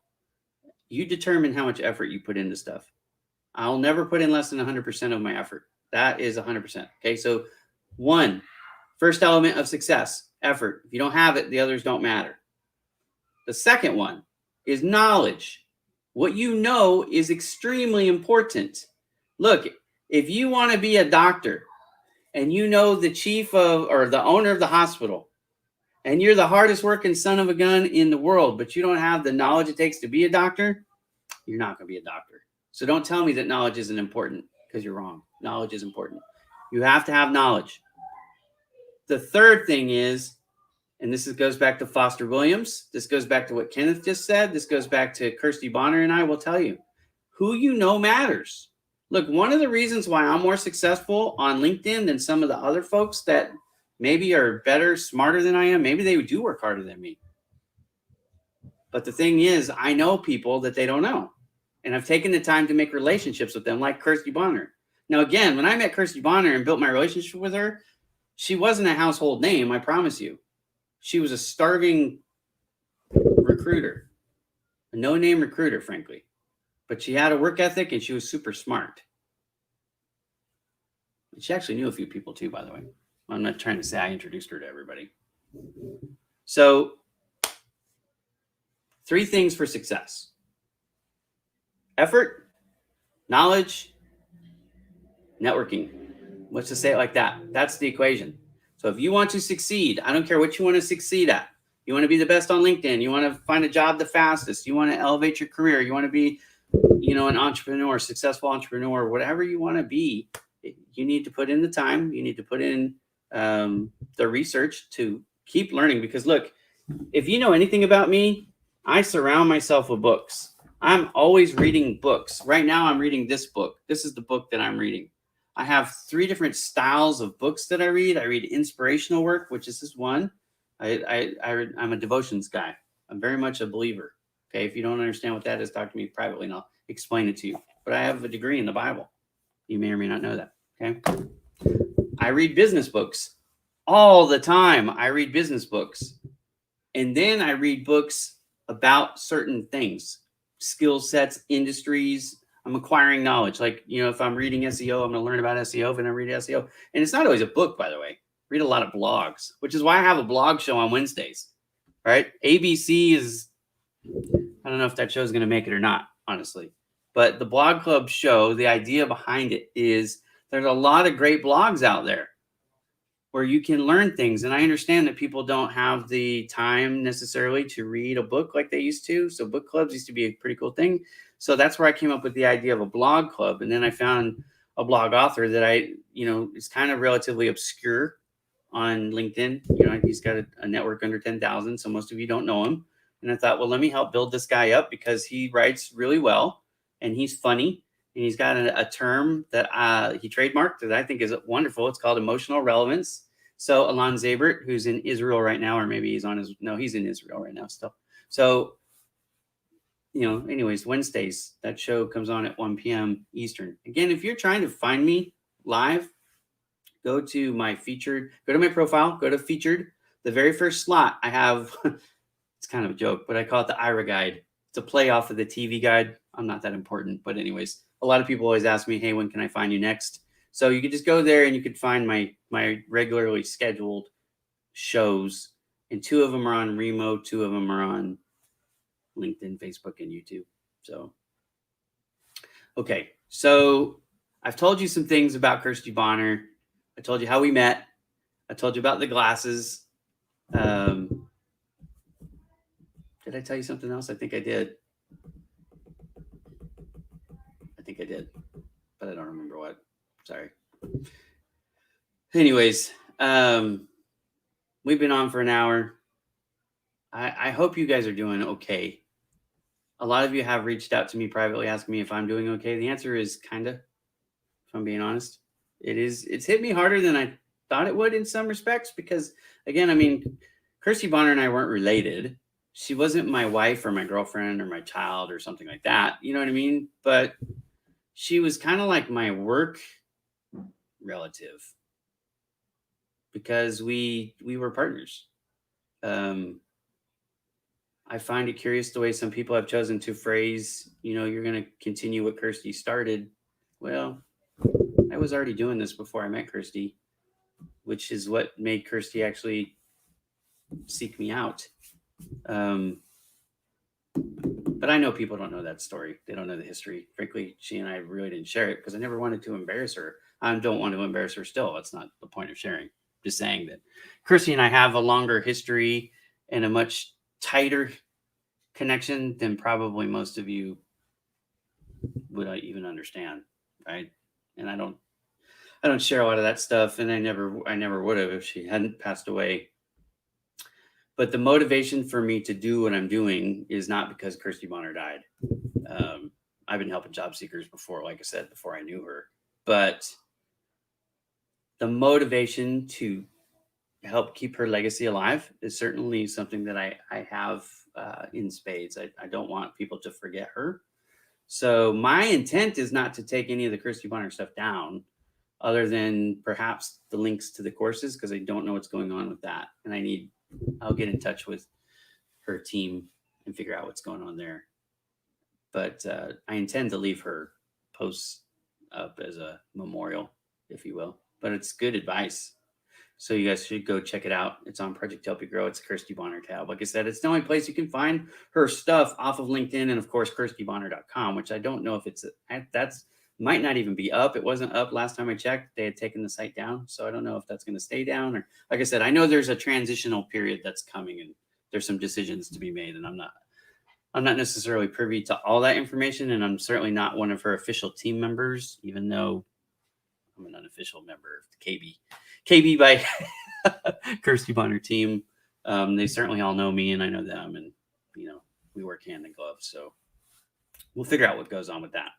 Speaker 1: You determine how much effort you put into stuff. I'll never put in less than 100% of my effort. That is 100%. Okay, so first element of success, effort. If you don't have it, the others don't matter. The second one is knowledge. What you know is extremely important. Look, if you want to be a doctor and you know the chief of or the owner of the hospital, and you're the hardest working son of a gun in the world, but you don't have the knowledge it takes to be a doctor, you're not going to be a doctor. So don't tell me that knowledge isn't important, because you're wrong. Knowledge is important. You have to have knowledge. The third thing is, and goes back to Foster Williams. This goes back to what Kenneth just said. This goes back to Kirsty Bonner and I will tell you. Who you know matters. Look, one of the reasons why I'm more successful on LinkedIn than some of the other folks that maybe are better, smarter than I am, maybe they do work harder than me. But the thing is, I know people that they don't know. And I've taken the time to make relationships with them, like Kirsty Bonner. Now, again, when I met Kirsty Bonner and built my relationship with her, she wasn't a household name, I promise you. She was a starving recruiter, a no-name recruiter, frankly. But she had a work ethic and she was super smart. And she actually knew a few people too, by the way. I'm not trying to say I introduced her to everybody. So, 3 things for success. Effort, knowledge, networking. Let's just say it like that. That's the equation. So if you want to succeed, I don't care what you want to succeed at. You want to be the best on LinkedIn. You want to find a job the fastest. You want to elevate your career. You want to be, an entrepreneur, successful entrepreneur, whatever you want to be. You need to put in the time. You need to put in the research to keep learning. Because look, if you know anything about me, I surround myself with books. I'm always reading books. Right now, I'm reading this book. This is the book that I'm reading. I have 3 different styles of books that I read. I read inspirational work, which is this one. I'm a devotions guy. I'm very much a believer. Okay, if you don't understand what that is, talk to me privately and I'll explain it to you. But I have a degree in the Bible. You may or may not know that. Okay. I read business books all the time. I read business books. And then I read books about certain things, skill sets, industries. I'm acquiring knowledge. Like, if I'm reading SEO, I'm going to learn about SEO. If I read SEO, and it's not always a book, by the way. read a lot of blogs, which is why I have a blog show on Wednesdays, right? ABC is, I don't know if that show is going to make it or not, honestly. But the blog club show, the idea behind it is there's a lot of great blogs out there where you can learn things. And I understand that people don't have the time necessarily to read a book like they used to. So book clubs used to be a pretty cool thing. So that's where I came up with the idea of a blog club. And then I found a blog author that is kind of relatively obscure on LinkedIn. He's got a network under 10,000. So most of you don't know him. And I thought, well, let me help build this guy up because he writes really well and he's funny. And he's got a term that he trademarked that I think is wonderful. It's called emotional relevance. So Alon Zabert, who's in Israel right now, or maybe he's in Israel right now still. So, anyways, Wednesdays, that show comes on at 1 p.m. Eastern. Again, if you're trying to find me live, go to my profile, go to featured. The very first slot I have, it's kind of a joke, but I call it the Ira Guide. It's a play off of the TV guide. I'm not that important, but anyways, a lot of people always ask me, hey, when can I find you next? So you could just go there and you could find my regularly scheduled shows. And 2 of them are on Remo, 2 of them are on LinkedIn, Facebook, and YouTube. So, okay. So I've told you some things about Kirsty Bonner. I told you how we met. I told you about the glasses. Did I tell you something else? I think I did. But I don't remember what. Sorry. Anyways, we've been on for an hour. I hope you guys are doing okay. A lot of you have reached out to me privately asking me if I'm doing okay. The answer is kind of, if I'm being honest. It's hit me harder than I thought it would in some respects because, again, Kirsty Bonner and I weren't related. She wasn't my wife or my girlfriend or my child or something like that. You know what I mean? But she was kind of like my work relative because we were partners. I find it curious the way some people have chosen to phrase, you're going to continue what Kirsty started. Well, I was already doing this before I met Kirsty, which is what made Kirsty actually seek me out. But I know people don't know that story. They don't know the history. Frankly, she and I really didn't share it because I never wanted to embarrass her. I don't want to embarrass her still. That's not the point of sharing. Just saying that Kirsty and I have a longer history and a much tighter connection than probably most of you would even understand, right? And I don't share a lot of that stuff, and I never would have if she hadn't passed away. But the motivation for me to do what I'm doing is not because Kirsty Bonner died. I've been helping job seekers before, like I said, before I knew her. But the motivation to help keep her legacy alive is certainly something that I have in spades. I don't want people to forget her. So my intent is not to take any of the Kirsty Bonner stuff down other than perhaps the links to the courses because I don't know what's going on with that. And I'll get in touch with her team and figure out what's going on there. But I intend to leave her posts up as a memorial, if you will. But it's good advice. So you guys should go check it out. It's on Project Help You Grow. It's Kirsty Bonner tab. Like I said, it's the only place you can find her stuff off of LinkedIn and, of course, kirstybonner.com, which I don't know if that's might not even be up. It wasn't up last time I checked. They had taken the site down. So I don't know if that's going to stay down or, like I said, I know there's a transitional period that's coming and there's some decisions to be made. And I'm not necessarily privy to all that information. And I'm certainly not one of her official team members, even though I'm an unofficial member of the KB by Kirsty Bonner team. They certainly all know me and I know them, and we work hand in glove. So we'll figure out what goes on with that.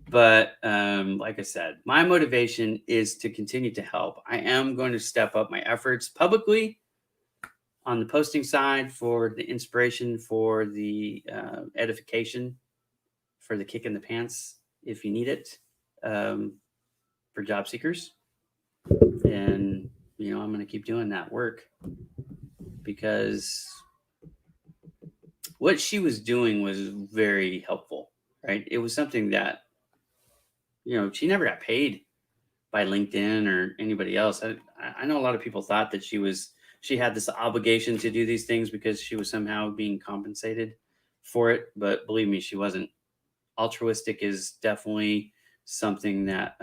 Speaker 1: But like I said, my motivation is to continue to help. I am going to step up my efforts publicly on the posting side for the inspiration, for the edification, for the kick in the pants if you need it, for job seekers. And I'm going to keep doing that work because what she was doing was very helpful, right? It was something that, she never got paid by LinkedIn or anybody else. I know a lot of people thought that she had this obligation to do these things because she was somehow being compensated for it. But believe me, she wasn't. Altruistic is definitely something that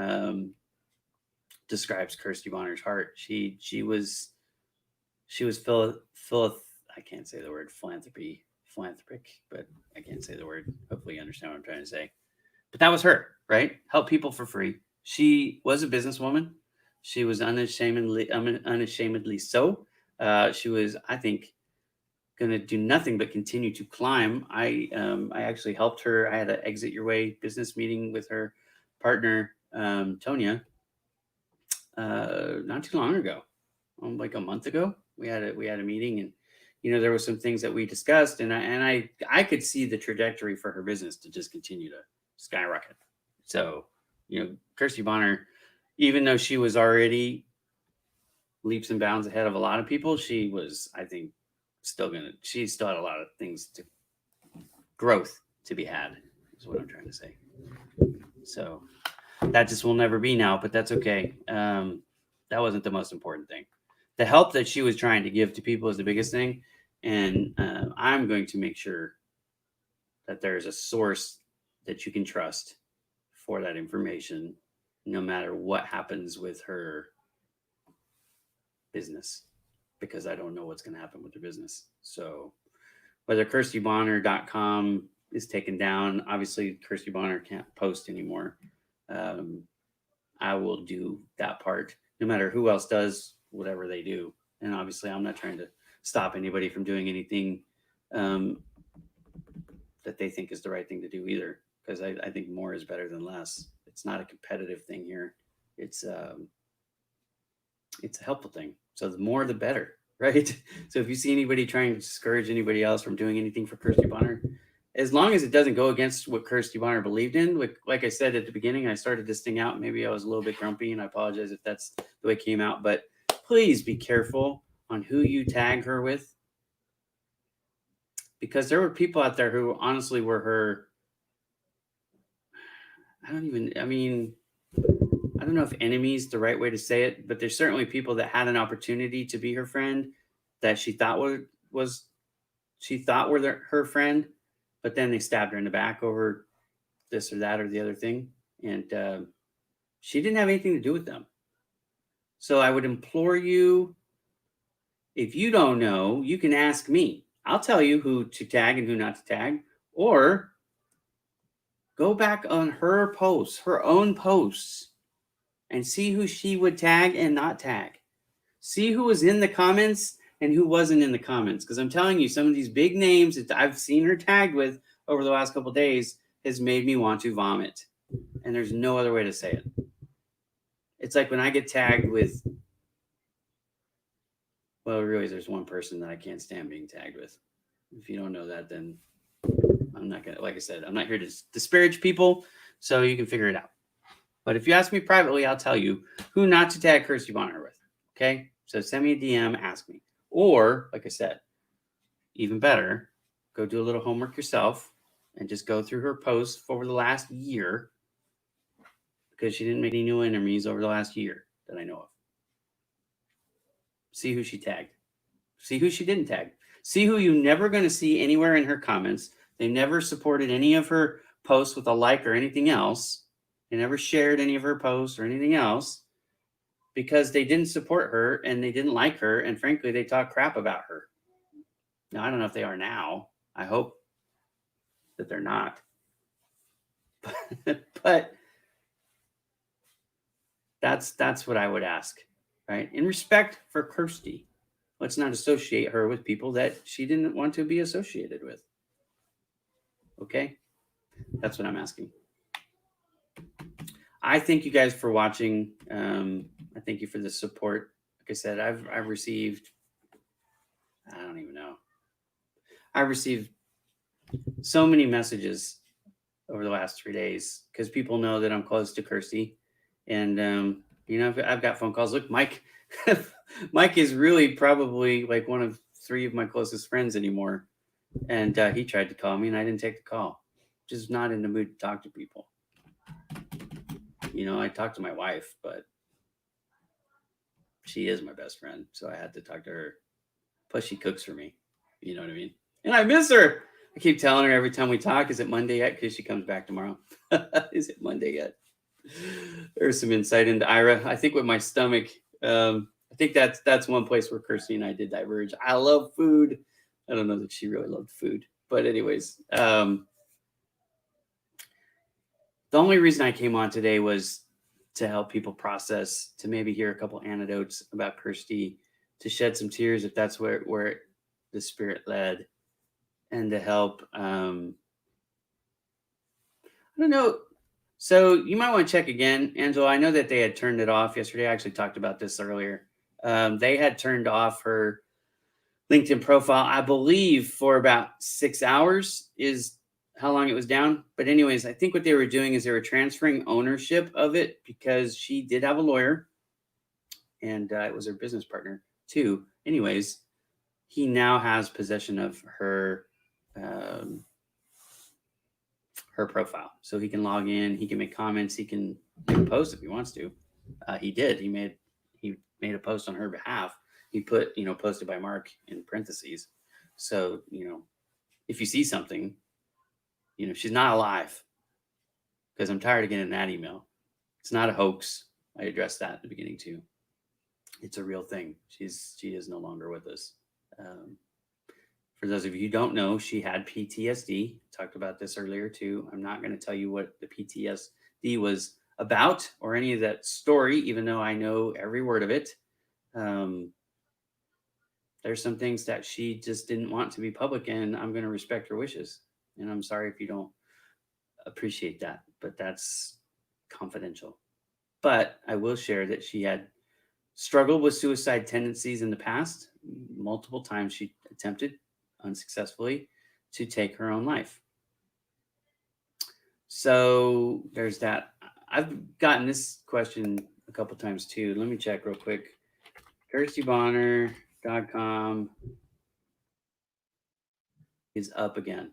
Speaker 1: describes Kirsty Bonner's heart. She was I can't say the word philanthropic, but I can't say the word. Hopefully you understand what I'm trying to say. But that was her, right? Help people for free. She was a businesswoman. She was unashamedly so. She was, I think, going to do nothing but continue to climb. I actually helped her. I had an Exit Your Way business meeting with her partner, Tonya, not too long ago, like a month ago. We had a meeting, and there were some things that we discussed, and I could see the trajectory for her business to just continue to skyrocket. So, Kirsty Bonner, even though she was already leaps and bounds ahead of a lot of people, she was, I think, she still had a lot of things growth to be had, is what I'm trying to say. So that just will never be now, but that's okay. That wasn't the most important thing. The help that she was trying to give to people is the biggest thing. And I'm going to make sure that there's a source that you can trust for that information, no matter what happens with her business, because I don't know what's going to happen with her business. So whether KirstyBonner.com is taken down, obviously Kirsty Bonner can't post anymore. I will do that part, no matter who else does whatever they do. And obviously I'm not trying to stop anybody from doing anything that they think is the right thing to do either, because I think more is better than less. It's not a competitive thing here. It's a helpful thing. So the more, the better, right? So if you see anybody trying to discourage anybody else from doing anything for Kirsty Bonner, as long as it doesn't go against what Kirsty Bonner believed in, like I said at the beginning, I started this thing out. Maybe I was a little bit grumpy, and I apologize if that's the way it came out. But please be careful on who you tag her with, because there were people out there who honestly were her. I don't know if enemy is the right way to say it, but there's certainly people that had an opportunity to be her friend that she thought were her friend, but then they stabbed her in the back over this or that or the other thing. And she didn't have anything to do with them. So I would implore you, if you don't know, you can ask me. I'll tell you who to tag and who not to tag, or go back on her posts, her own posts, and see who she would tag and not tag. See who was in the comments and who wasn't in the comments. Because I'm telling you, some of these big names that I've seen her tagged with over the last couple of days has made me want to vomit. And there's no other way to say it. It's like when I get tagged with, well, really, there's one person that I can't stand being tagged with. If you don't know that, then I'm not going to, like I said, I'm not here to disparage people, so you can figure it out. But if you ask me privately, I'll tell you who not to tag Kirsty Bonner with. Okay? So send me a DM, ask me. Or, like I said, even better, go do a little homework yourself and just go through her posts over the last year, because she didn't make any new enemies over the last year that I know of. See who she tagged. See who she didn't tag. See who you're never going to see anywhere in her comments. They never supported any of her posts with a like or anything else. They never shared any of her posts or anything else, because they didn't support her and they didn't like her. And frankly, they talk crap about her. Now, I don't know if they are now. I hope that they're not. But that's what I would ask, right? In respect for Kirsty, let's not associate her with people that she didn't want to be associated with. Okay? That's what I'm asking. I thank you guys for watching. I thank you for the support. Like I said, I've received, I don't even know. I received so many messages over the last 3 days because people know that I'm close to Kirsty. And, I've got phone calls. Look, Mike is really probably like one of 3 of my closest friends anymore. And he tried to call me and I didn't take the call. Just not in the mood to talk to people. I talked to my wife, but she is my best friend. So I had to talk to her. Plus, she cooks for me. You know what I mean? And I miss her. I keep telling her every time we talk, is it Monday yet? Because she comes back tomorrow. Is it Monday yet? There's some insight into Ira. I think with my stomach, I think that's one place where Kirsty and I did diverge. I love food. I don't know that she really loved food. But anyways, the only reason I came on today was to help people process, to maybe hear a couple anecdotes about Kirsty, to shed some tears if that's where the spirit led, and to help. I don't know. So you might want to check again, Angela. I know that they had turned it off yesterday. I actually talked about this earlier. They had turned off her LinkedIn profile, I believe, for about 6 hours is how long it was down. But anyways, I think what they were doing is they were transferring ownership of it because she did have a lawyer, and it was her business partner too. Anyways, he now has possession of her her profile, so he can log in, he can make comments, he can post if he wants to. He did. He made a post on her behalf. He put, posted by Mark in parentheses. So, if you see something, she's not alive, because I'm tired of getting that email. It's not a hoax. I addressed that at the beginning too. It's a real thing. She is no longer with us. For those of you who don't know, she had PTSD. Talked about this earlier too. I'm not going to tell you what the PTSD was about or any of that story, even though I know every word of it. There's some things that she just didn't want to be public, and I'm going to respect her wishes. And I'm sorry if you don't appreciate that, but that's confidential. But I will share that she had struggled with suicide tendencies in the past. Multiple times she attempted unsuccessfully to take her own life. So there's that. I've gotten this question a couple times too. Let me check real quick. KirstyBonner.com is up again.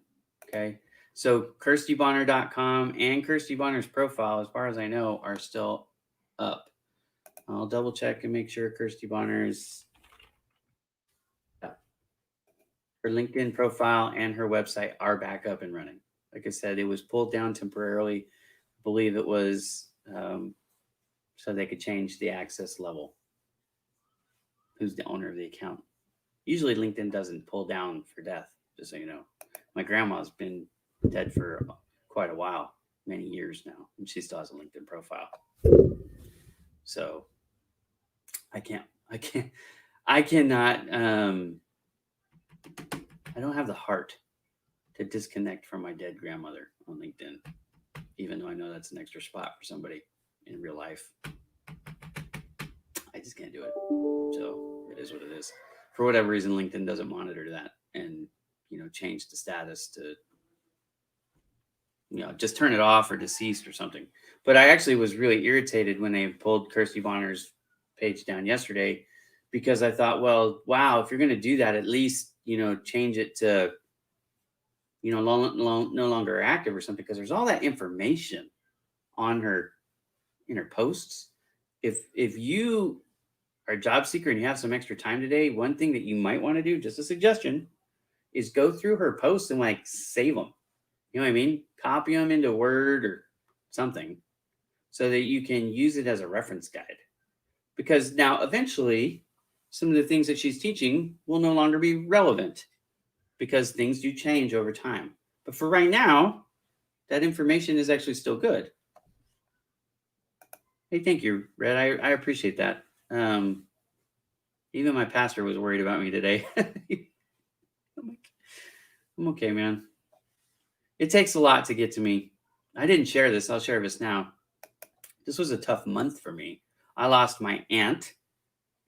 Speaker 1: Okay. So KirstyBonner.com and Kirsty Bonner's profile, as far as I know, are still up. I'll double check and make sure Kirsty Bonner's her LinkedIn profile and her website are back up and running. Like I said, it was pulled down temporarily. I believe it was so they could change the access level. Who's the owner of the account? Usually LinkedIn doesn't pull down for death, just so you know. My grandma's been dead for quite a while, many years now, and she still has a LinkedIn profile. So I cannot, I don't have the heart to disconnect from my dead grandmother on LinkedIn, even though I know that's an extra spot for somebody in real life. I just can't do it. So it is what it is. For whatever reason, LinkedIn doesn't monitor that and, change the status to, just turn it off or deceased or something. But I actually was really irritated when they pulled Kirsty Bonner's page down yesterday, because I thought, well, wow, if you're going to do that, at least, change it to, no longer active or something, because there's all that information on her, in her posts. If you are a job seeker and you have some extra time today, one thing that you might want to do, just a suggestion, is go through her posts and save them. You know what I mean? Copy them into Word or something so that you can use it as a reference guide. Because now eventually some of the things that she's teaching will no longer be relevant, because things do change over time. But for right now, that information is actually still good. Hey, thank you, Red. I appreciate that. Even my pastor was worried about me today. I'm okay, man. It takes a lot to get to me. I didn't share this. I'll share this now. This was a tough month for me. I lost my aunt,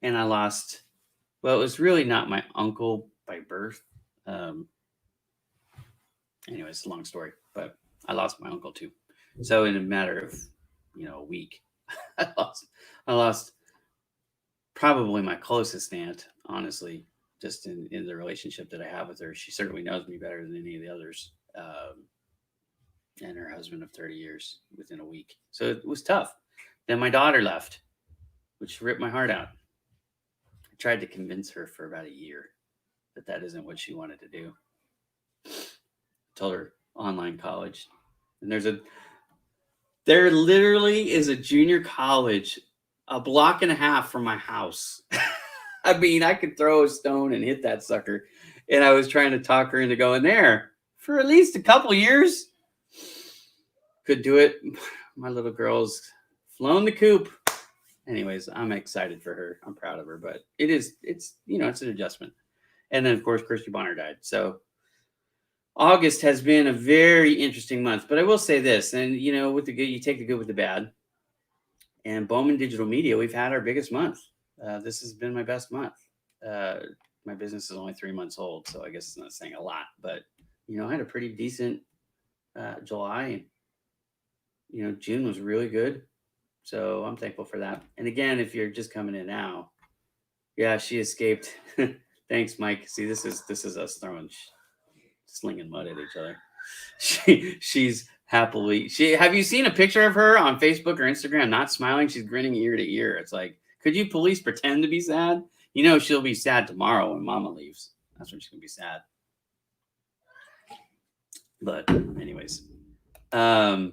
Speaker 1: and I lost, well, it was really not my uncle by birth. Anyway, it's a long story, but I lost my uncle too. So in a matter of, a week, I lost probably my closest aunt, honestly, just in the relationship that I have with her. She certainly knows me better than any of the others. And her husband of 30 years within a week. So it was tough. Then my daughter left, which ripped my heart out. I tried to convince her for about a year that isn't what she wanted to do. Told her online college. And there literally is a junior college a block and a half from my house. I mean, I could throw a stone and hit that sucker. And I was trying to talk her into going there for at least a couple years. Could do it. My little girl's flown the coop. Anyways, I'm excited for her. I'm proud of her, but it's an adjustment. And then of course, Kirsty Bonner died. So August has been a very interesting month, but I will say this, and with the good, you take the good with the bad. And Bowman Digital Media, we've had our biggest month. This has been my best month. My business is only 3 months old, so I guess it's not saying a lot, but I had a pretty decent July. June was really good, so I'm thankful for that. And again, if you're just coming in now, yeah, she escaped. Thanks, Mike. See, this is us slinging mud at each other. She's happily. Have you seen a picture of her on Facebook or Instagram not smiling? She's grinning ear to ear. It's like, could you police pretend to be sad? She'll be sad tomorrow when Mama leaves. That's when she's gonna be sad. But anyways, Nell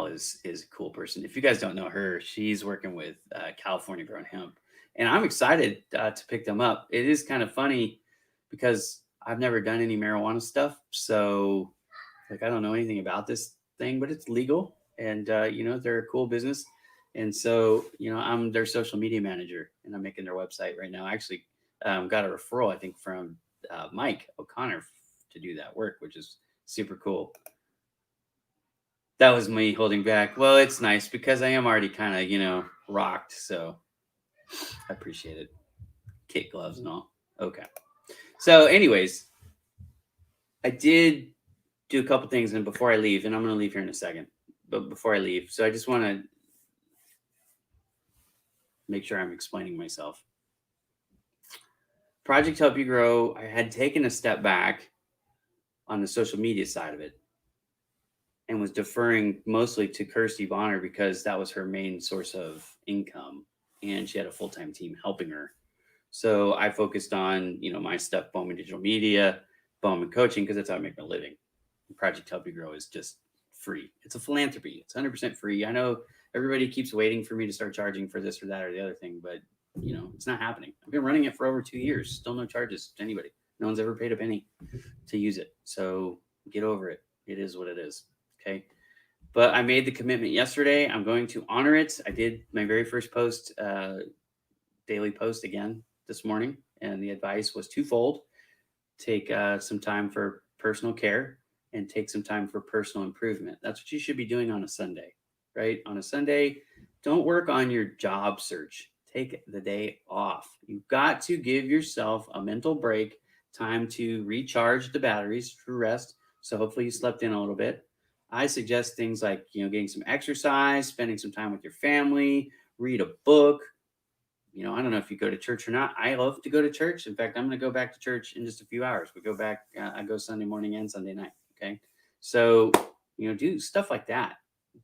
Speaker 1: is a cool person. If you guys don't know her, she's working with California Grown Hemp, and I'm excited to pick them up. It is kind of funny because I've never done any marijuana stuff, so I don't know anything about this thing, but it's legal, and they're a cool business, and so I'm their social media manager, and I'm making their website right now. I actually got a referral, I think, from Mike O'Connor to do that work, which is super cool. That was me holding back. Well, it's nice because I am already kind of rocked, so I appreciate it. Kid gloves and all. Okay. So anyways, I did do a couple things, and before I leave, and I'm going to leave here in a second, but before I leave, so I just want to make sure I'm explaining myself. Project Help You Grow, I had taken a step back on the social media side of it and was deferring mostly to Kirsty Bonner because that was her main source of income, and she had a full-time team helping her. So I focused on, my stuff, Bowman Digital Media, Bowman Coaching, because that's how I make my living. Project Help You Grow is just free. It's a philanthropy. It's 100% free. I know everybody keeps waiting for me to start charging for this or that or the other thing, but, it's not happening. I've been running it for over 2 years. Still no charges to anybody. No one's ever paid a penny to use it. So get over it. It is what it is. Okay. But I made the commitment yesterday. I'm going to honor it. I did my very first post, daily post again this morning, and the advice was twofold. Take some time for personal care and take some time for personal improvement. That's what you should be doing on a Sunday, right? On a Sunday, don't work on your job search. Take the day off. You've got to give yourself a mental break, time to recharge the batteries through rest. So hopefully you slept in a little bit. I suggest things like, getting some exercise, spending some time with your family, read a book. I don't know if you go to church or not. I love to go to church. In fact, I'm going to go back to church in just a few hours. We go back. I go Sunday morning and Sunday night. Okay. So, do stuff like that.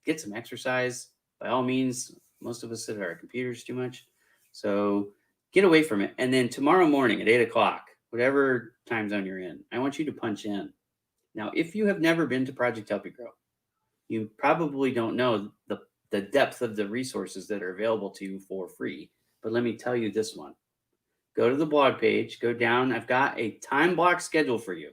Speaker 1: Get some exercise. By all means, most of us sit at our computers too much. So get away from it. And then tomorrow morning at 8:00, whatever time zone you're in, I want you to punch in. Now, if you have never been to Project Help You Grow, you probably don't know the depth of the resources that are available to you for free. But let me tell you this one. Go to the blog page, go down. I've got a time block schedule for you.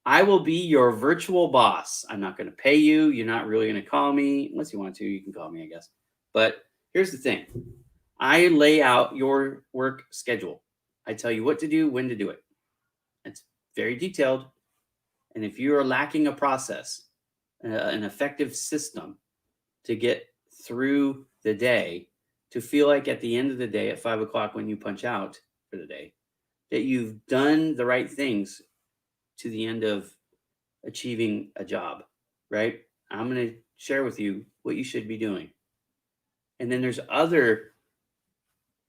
Speaker 1: I will be your virtual boss. I'm not going to pay you. You're not really going to call me. Unless you want to, you can call me, I guess. But here's the thing. I lay out your work schedule. I tell you what to do, when to do it. It's very detailed. And if you are lacking a process, an effective system to get through the day, to feel like at the end of the day at 5:00 when you punch out for the day, that you've done the right things to the end of achieving a job, right? I'm going to share with you what you should be doing. And then there's other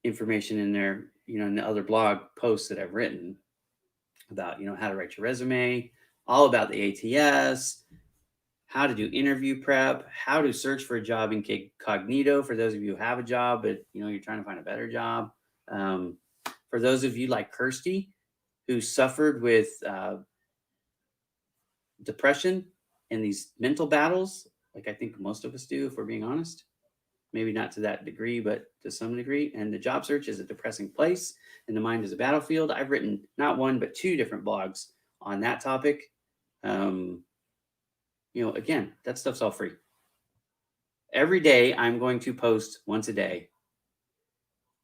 Speaker 1: information in there, in the other blog posts that I've written about, how to write your resume, all about the ATS, how to do interview prep, how to search for a job incognito for those of you who have a job, but you're trying to find a better job. For those of you like Kirsty, who suffered with depression and these mental battles, like I think most of us do, if we're being honest. Maybe not to that degree, but to some degree. And the job search is a depressing place, and the mind is a battlefield. I've written not one, but 2 different blogs on that topic. Again, that stuff's all free. Every day, I'm going to post once a day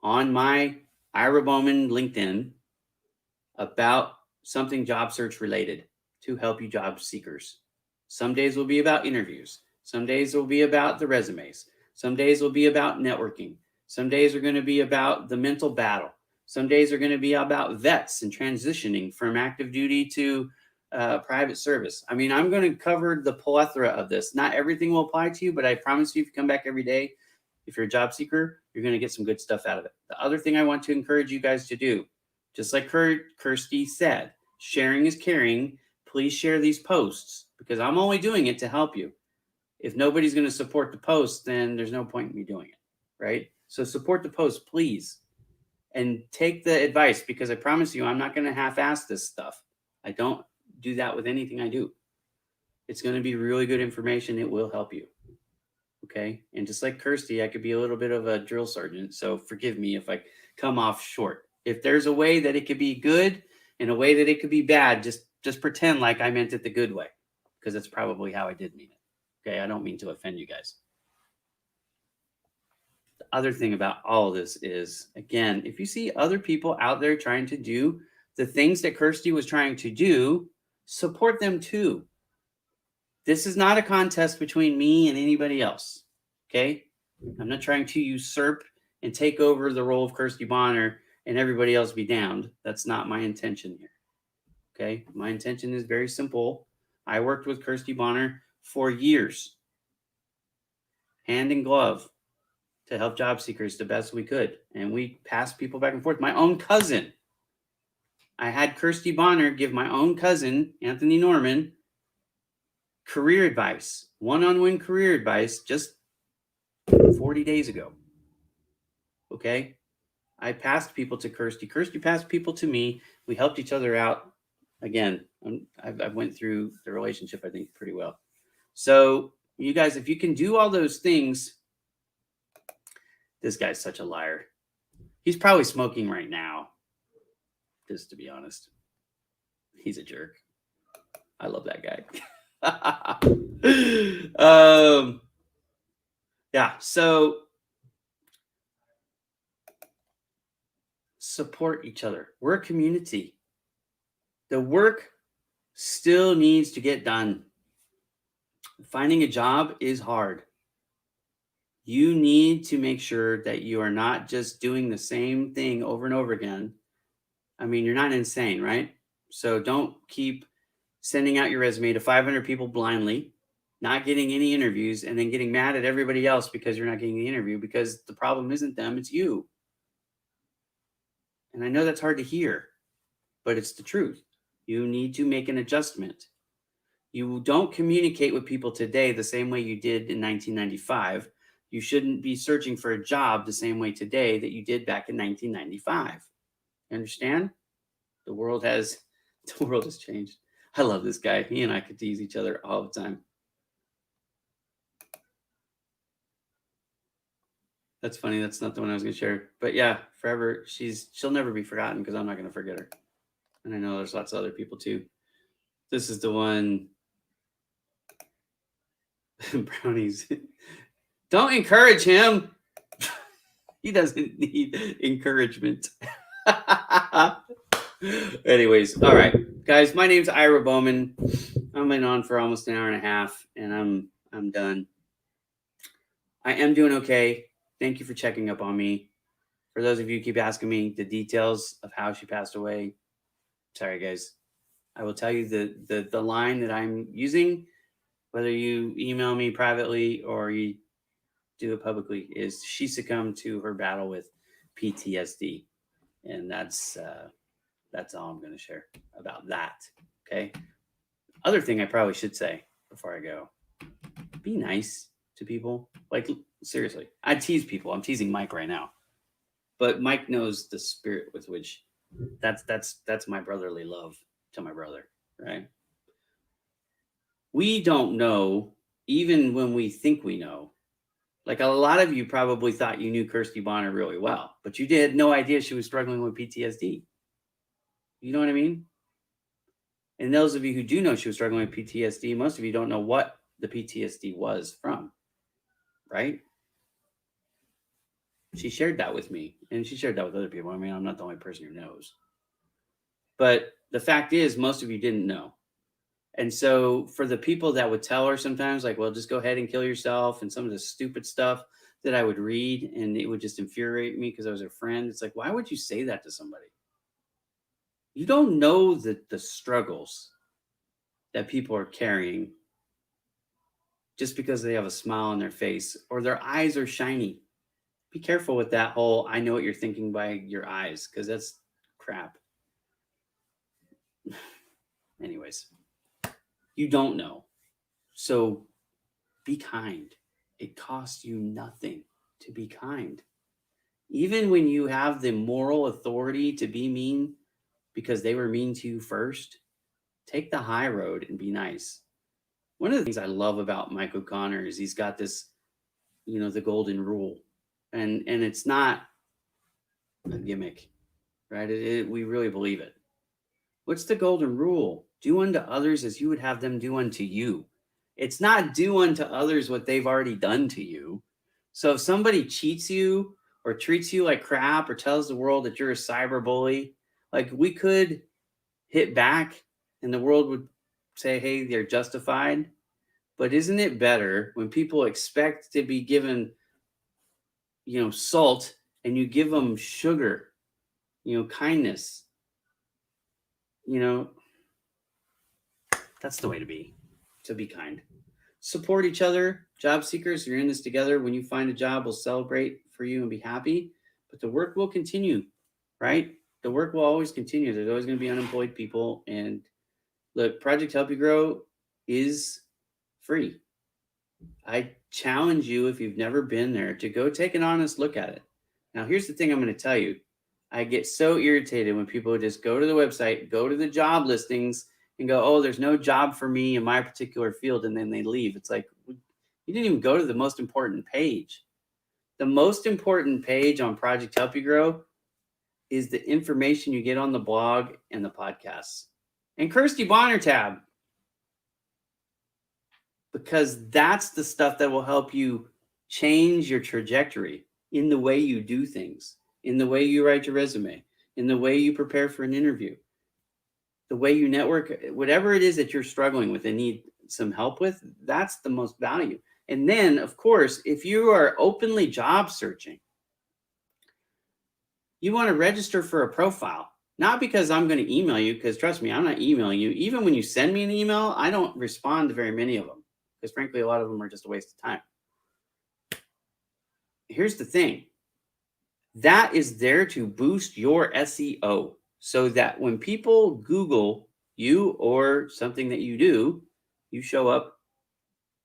Speaker 1: on my Ira Bowman LinkedIn about something job search related to help you job seekers. Some days will be about interviews. Some days will be about the resumes. Some days will be about networking. Some days are going to be about the mental battle. Some days are going to be about vets and transitioning from active duty to private service. I mean, I'm going to cover the plethora of this. Not everything will apply to you, but I promise you, if you come back every day, if you're a job seeker, you're going to get some good stuff out of it. The other thing I want to encourage you guys to do, just like Kirsty said, sharing is caring. Please share these posts, because I'm only doing it to help you. If nobody's going to support the post, then there's no point in me doing it, right? So support the post, please. And take the advice, because I promise you, I'm not going to half-ass this stuff. I don't do that with anything I do. It's going to be really good information. It will help you. Okay? And just like Kirsty, I could be a little bit of a drill sergeant. So forgive me if I come off short. If there's a way that it could be good and a way that it could be bad, just pretend like I meant it the good way, because that's probably how I did mean it. Okay? I don't mean to offend you guys. The other thing about all of this is, again, if you see other people out there trying to do the things that Kirsty was trying to do, support them too. This is not a contest between me and anybody else. Okay? I'm not trying to usurp and take over the role of Kirsty Bonner and everybody else be damned. That's not my intention here. Okay? My intention is very simple. I worked with Kirsty Bonner for years, hand in glove, to help job seekers the best we could. And we passed people back and forth. My own cousin, I had Kirsty Bonner give my own cousin, Anthony Norman, career advice, one-on-one career advice, just 40 days ago. Okay? I passed people to Kirsty. Kirsty passed people to me. We helped each other out. Again, I've went through the relationship, I think, pretty well. So you guys, if you can do all those things, this guy's such a liar. He's probably smoking right now, just to be honest. He's a jerk. I love that guy. Yeah, so support each other. We're a community. The work still needs to get done. Finding a job is hard. You need to make sure that you are not just doing the same thing over and over again. I mean, you're not insane, right? So don't keep sending out your resume to 500 people blindly, not getting any interviews, and then getting mad at everybody else because you're not getting the interview, because the problem isn't them, it's you. And I know that's hard to hear, but it's the truth. You need to make an adjustment. You don't communicate with people today the same way you did in 1995. You shouldn't be searching for a job the same way today that you did back in 1995. You understand? The world has changed. I love this guy. He and I could tease each other all the time. That's funny. That's not the one I was going to share. But yeah, forever. She'll never be forgotten, because I'm not going to forget her. And I know there's lots of other people too. This is the one. Brownies. Don't encourage him. He doesn't need encouragement. Anyways, all right, guys. My name's Ira Bowman. I've been on for almost an hour and a half, and I'm done. I am doing okay. Thank you for checking up on me. For those of you who keep asking me the details of how she passed away, sorry, guys. I will tell you the line that I'm using, whether you email me privately or you do it publicly, is she succumbed to her battle with PTSD. And that's all I'm going to share about that. Okay. Other thing I probably should say before I go. be nice to people. Like, seriously, I tease people. I'm teasing Mike right now, but Mike knows the spirit with which that's my brotherly love to my brother, right? We don't know, even when we think we know. Like, a lot of you probably thought you knew Kirsty Bonner really well, but you had no idea she was struggling with PTSD. You know what I mean? And those of you who do know she was struggling with PTSD, most of you don't know what the PTSD was from, right? She shared that with me, and she shared that with other people. I mean, I'm not the only person who knows. But the fact is, most of you didn't know. And so for the people that would tell her sometimes, like, well, just go ahead and kill yourself, and some of the stupid stuff that I would read, and it would just infuriate me because I was her friend. It's like, why would you say that to somebody? You don't know the struggles that people are carrying just because they have a smile on their face or their eyes are shiny. Be careful with that whole I know what you're thinking by your eyes, because that's crap. Anyways, you don't know. So be kind. It costs you nothing to be kind. Even when you have the moral authority to be mean because they were mean to you first, take the high road and be nice. One of the things I love about Mike O'Connor is he's got this, the golden rule. And it's not a gimmick, right? We really believe it. What's the golden rule? Do unto others as you would have them do unto you. It's not do unto others what they've already done to you. So if somebody cheats you or treats you like crap or tells the world that you're a cyber bully, like, we could hit back and the world would say, hey, they're justified. But isn't it better when people expect to be given, salt, and you give them sugar, kindness, that's the way to be kind. Support each other. Job seekers, you're in this together. When you find a job, we'll celebrate for you and be happy, but the work will continue, right? The work will always continue. There's always going to be unemployed people. And look, Project Help You Grow is free. I challenge you, if you've never been there, to go take an honest look at it. Now, here's the thing I'm going to tell you. I get so irritated when people just go to the website, go to the job listings, and go, oh, there's no job for me in my particular field, and then they leave. It's like, you didn't even go to the most important page. The most important page on Project Help You Grow is the information you get on the blog and the podcasts. And Kirsty Bonner tab. Because that's the stuff that will help you change your trajectory in the way you do things, in the way you write your resume, in the way you prepare for an interview, the way you network, whatever it is that you're struggling with and need some help with, that's the most value. And then, of course, if you are openly job searching, you want to register for a profile. Not because I'm going to email you, because trust me, I'm not emailing you. Even when you send me an email, I don't respond to very many of them, because frankly, a lot of them are just a waste of time. Here's the thing. That is there to boost your SEO so that when people Google you or something that you do, you show up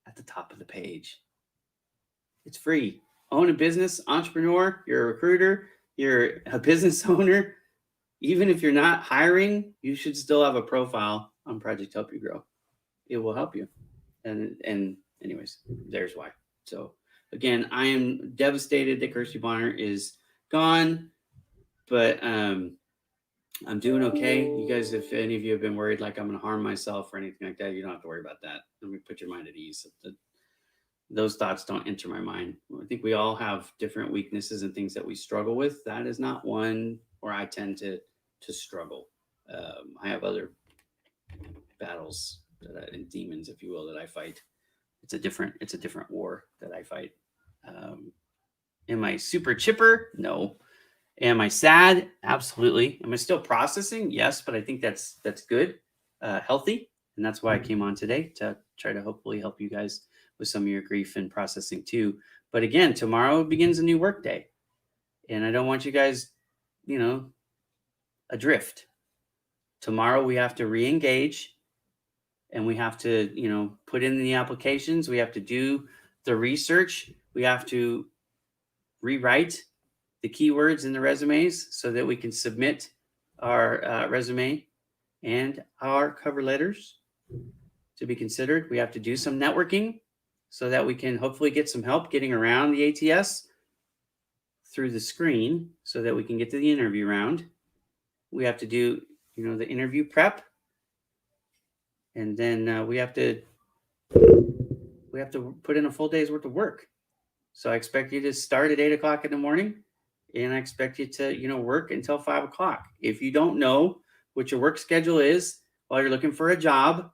Speaker 1: at the top of the page. It's free. Own a business, entrepreneur, you're a recruiter, you're a business owner. Even if you're not hiring, you should still have a profile on Project Help You Grow. It will help you. And anyways, there's why. So again, I am devastated that Kirsty Bonner is gone, but I'm doing okay. You guys, if any of you have been worried like I'm going to harm myself or anything like that, you don't have to worry about that. Let me put your mind at ease. Those thoughts don't enter my mind. I think we all have different weaknesses and things that we struggle with. That is not one where I tend to struggle. I have other battles and demons, if you will, that I fight. It's a different war that I fight. Am I super chipper? No. Am I sad? Absolutely. Am I still processing? Yes, but I think that's good, healthy, and that's why I came on today, to try to hopefully help you guys with some of your grief and processing too. But again, tomorrow begins a new work day, and I don't want you guys, adrift. Tomorrow we have to re-engage. and we have to, put in the applications. We have to do the research. We have to rewrite the keywords in the resumes so that we can submit our resume and our cover letters to be considered. We have to do some networking so that we can hopefully get some help getting around the ATS through the screen so that we can get to the interview round. We have to do, the interview prep, and then we have to put in a full day's worth of work. So I expect you to start at 8 o'clock in the morning, and I expect you to, work until 5 o'clock. If you don't know what your work schedule is while you're looking for a job,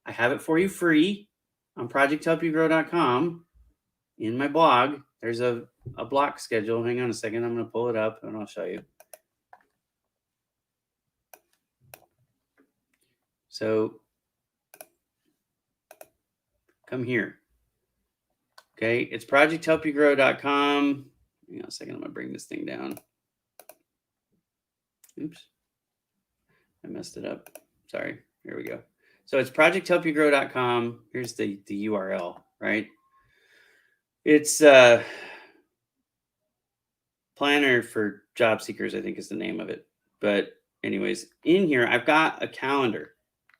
Speaker 1: I have it for you free on projecthelpyougrow.com. In my blog, there's a block schedule. Hang on a second. I'm going to pull it up and I'll show you. So come here. Okay, it's projecthelpyougrow.com. Hang on a second. I'm going to bring this thing down. Oops. I messed it up. Sorry. Here we go. So it's projecthelpyougrow.com. Here's the URL, right? It's Planner for Job Seekers, I think is the name of it. But anyways, in here, I've got a calendar.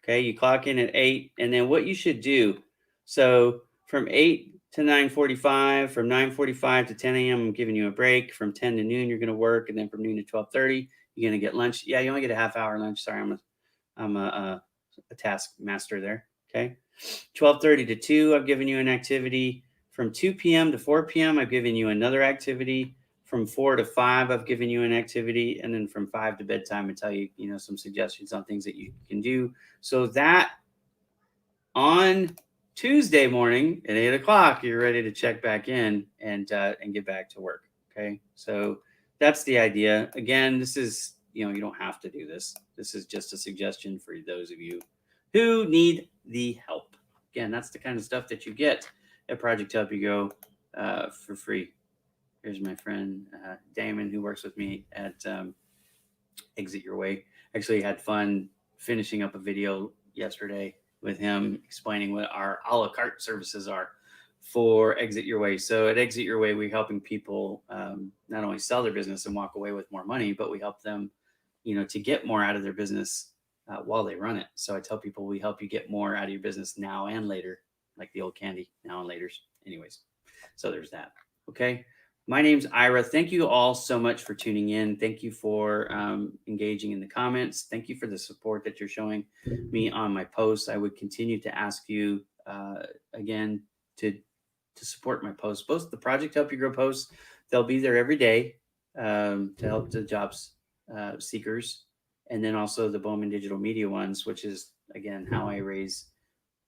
Speaker 1: Okay, you clock in at 8, and then what you should do, so from 8 to 9:45, from 9:45 to 10 a.m., I'm giving you a break. From 10 to noon, you're going to work, and then from noon to 12:30, you're going to get lunch. Yeah, you only get a half-hour lunch. Sorry, I'm a task master there. Okay, 12:30 to 2, I've given you an activity. From 2 p.m. to 4 p.m., I've given you another activity. From 4 to 5, I've given you an activity. And then from 5 to bedtime, I tell you, some suggestions on things that you can do. So that on Tuesday morning at 8 o'clock, you're ready to check back in and get back to work. Okay. So that's the idea. Again, this is, you don't have to do this. This is just a suggestion for those of you who need the help. Again, that's the kind of stuff that you get at Project Help You Go for free. Here's my friend Damon, who works with me at Exit Your Way. Actually had fun finishing up a video yesterday with him explaining what our a la carte services are for Exit Your Way. So at Exit Your Way, we're helping people not only sell their business and walk away with more money, but we help them, to get more out of their business while they run it. So I tell people we help you get more out of your business now and later, like the old candy, now and later's. Anyways, so there's that. Okay. My name's Ira. Thank you all so much for tuning in. Thank you for engaging in the comments. Thank you for the support that you're showing me on my posts. I would continue to ask you again to support my posts, both the Project Help You Grow posts. They'll be there every day to help the jobs seekers, and then also the Bowman Digital Media ones, which is again how I raise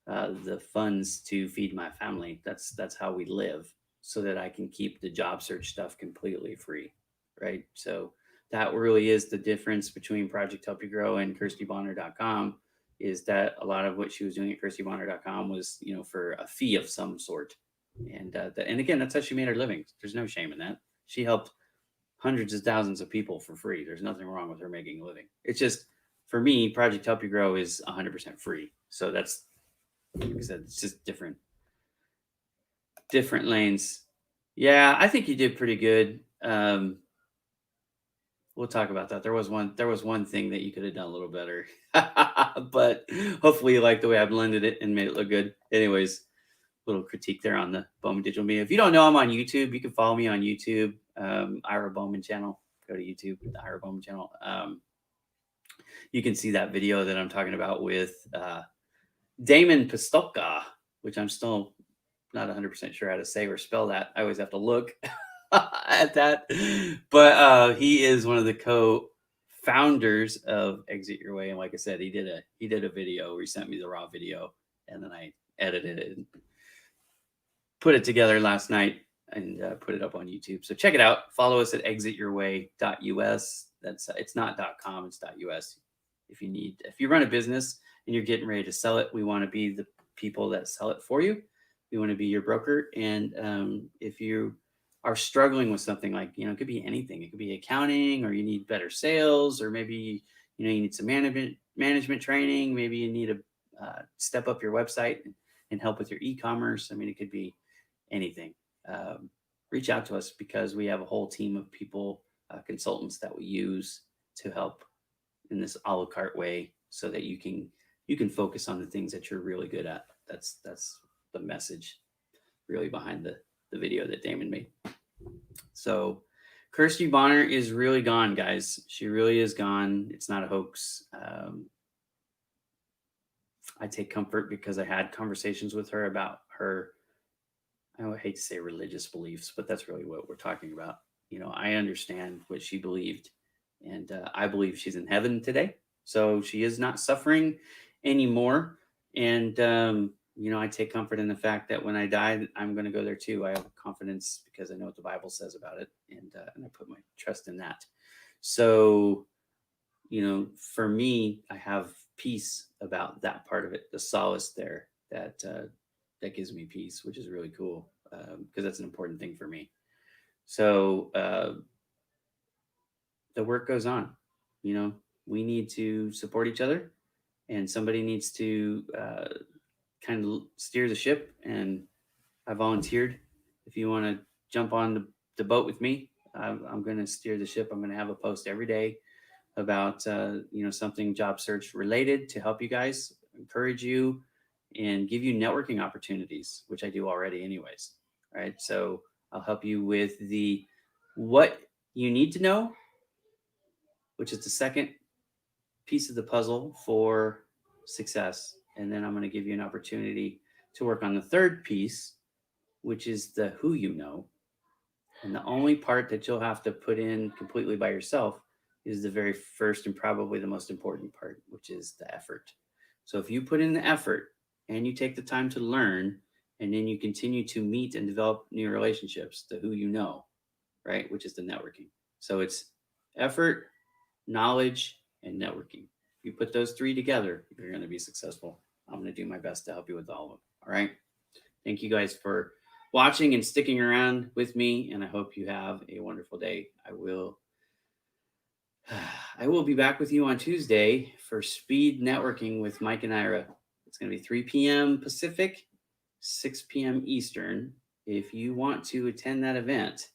Speaker 1: the funds to feed my family. That's how we live, so that I can keep the job search stuff completely free, right? So that really is the difference between Project Help You Grow and KirstyBonner.com, is that a lot of what she was doing at KirstyBonner.com was, for a fee of some sort. And and again, that's how she made her living. There's no shame in that. She helped hundreds of thousands of people for free. There's nothing wrong with her making a living. It's just, for me, Project Help You Grow is 100% free. So that's, like I said, it's just different lanes. Yeah, I think you did pretty good. We'll talk about that. There was one thing that you could have done a little better, but hopefully you like the way I blended it and made it look good. Anyways, little critique there on the Bowman Digital Media. If you don't know, I'm on YouTube. You can follow me on YouTube, Ira Bowman channel. Go to YouTube, the Ira Bowman channel. You can see that video that I'm talking about with Damon Pistolka, which I'm still not 100% sure how to say or spell that. I always have to look at that. But he is one of the co-founders of Exit Your Way. And like I said, he did a video where he sent me the raw video, and then I edited it and put it together last night and put it up on YouTube. So check it out. Follow us at exityourway.us. It's not .com, it's .us. If you run a business and you're getting ready to sell it, we want to be the people that sell it for you. We want to be your broker. And if you are struggling with something like, it could be anything. It could be accounting, or you need better sales, or maybe, you need some management training. Maybe you need step up your website and help with your e-commerce. I mean, it could be anything. Reach out to us because we have a whole team of people, consultants that we use to help in this a la carte way so that you can focus on the things that you're really good at. That's the message really behind the video that Damon made. So Kirsty Bonner is really gone, guys. She really is gone. It's not a hoax. I take comfort because I had conversations with her about her, I would hate to say religious beliefs, but that's really what we're talking about. You know, I understand what she believed, and I believe she's in heaven today. So she is not suffering anymore. And, you know, I take comfort in the fact that when I die, I'm going to go there too. I have confidence because I know what the Bible says about it. And I put my trust in that. So, you know, for me, I have peace about that part of it, the solace there that gives me peace, which is really cool because that's an important thing for me. So the work goes on. You know, we need to support each other, and somebody needs to kind of steer the ship. And I volunteered. If you want to jump on the boat with me, I'm going to steer the ship. I'm going to have a post every day about you know, something job search related to help you guys, encourage you, and give you networking opportunities, which I do already anyways. Right. So I'll help you with the what you need to know, which is the second piece of the puzzle for success. And then I'm going to give you an opportunity to work on the third piece, which is the who you know. And the only part that you'll have to put in completely by yourself is the very first and probably the most important part, which is the effort. So if you put in the effort and you take the time to learn, and then you continue to meet and develop new relationships, the who you know, right? Which is the networking. So it's effort, knowledge, and networking. If you put those three together, you're going to be successful. I'm going to do my best to help you with all of them. All right. Thank you guys for watching and sticking around with me. And I hope you have a wonderful day. I will be back with you on Tuesday for speed networking with Mike and Ira. It's going to be 3 p.m. Pacific, 6 p.m. Eastern. If you want to attend that event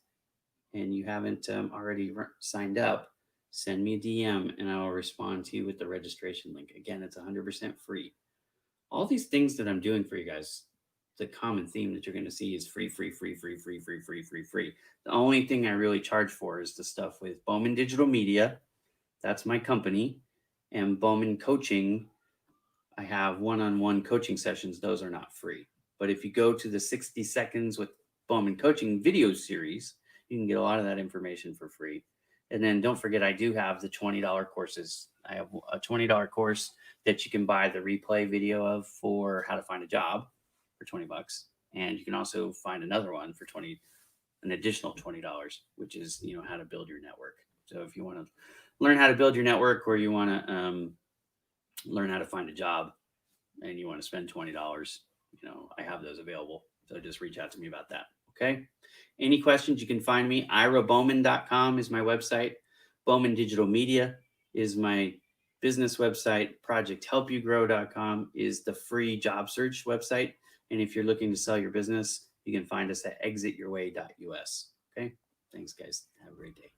Speaker 1: and you haven't already signed up, send me a DM and I will respond to you with the registration link. Again, it's 100% free. All these things that I'm doing for you guys, the common theme that you're going to see is free, free, free, free, free, free, free, free, free. The only thing I really charge for is the stuff with Bowman Digital Media. That's my company. And Bowman Coaching, I have one-on-one coaching sessions. Those are not free. But if you go to the 60 Seconds with Bowman Coaching video series, you can get a lot of that information for free. And then don't forget, I do have the $20 courses. I have a $20 course that you can buy the replay video of for how to find a job for $20. And you can also find another one for an additional $20, which is, you know, how to build your network. So if you want to learn how to build your network, or you want to learn how to find a job and you want to spend $20, you know, I have those available. So just reach out to me about that. Okay. Any questions, you can find me. irabowman.com is my website. Bowman Digital Media is my business website. projecthelpyougrow.com is the free job search website. And if you're looking to sell your business, you can find us at exityourway.us. Okay. Thanks, guys. Have a great day.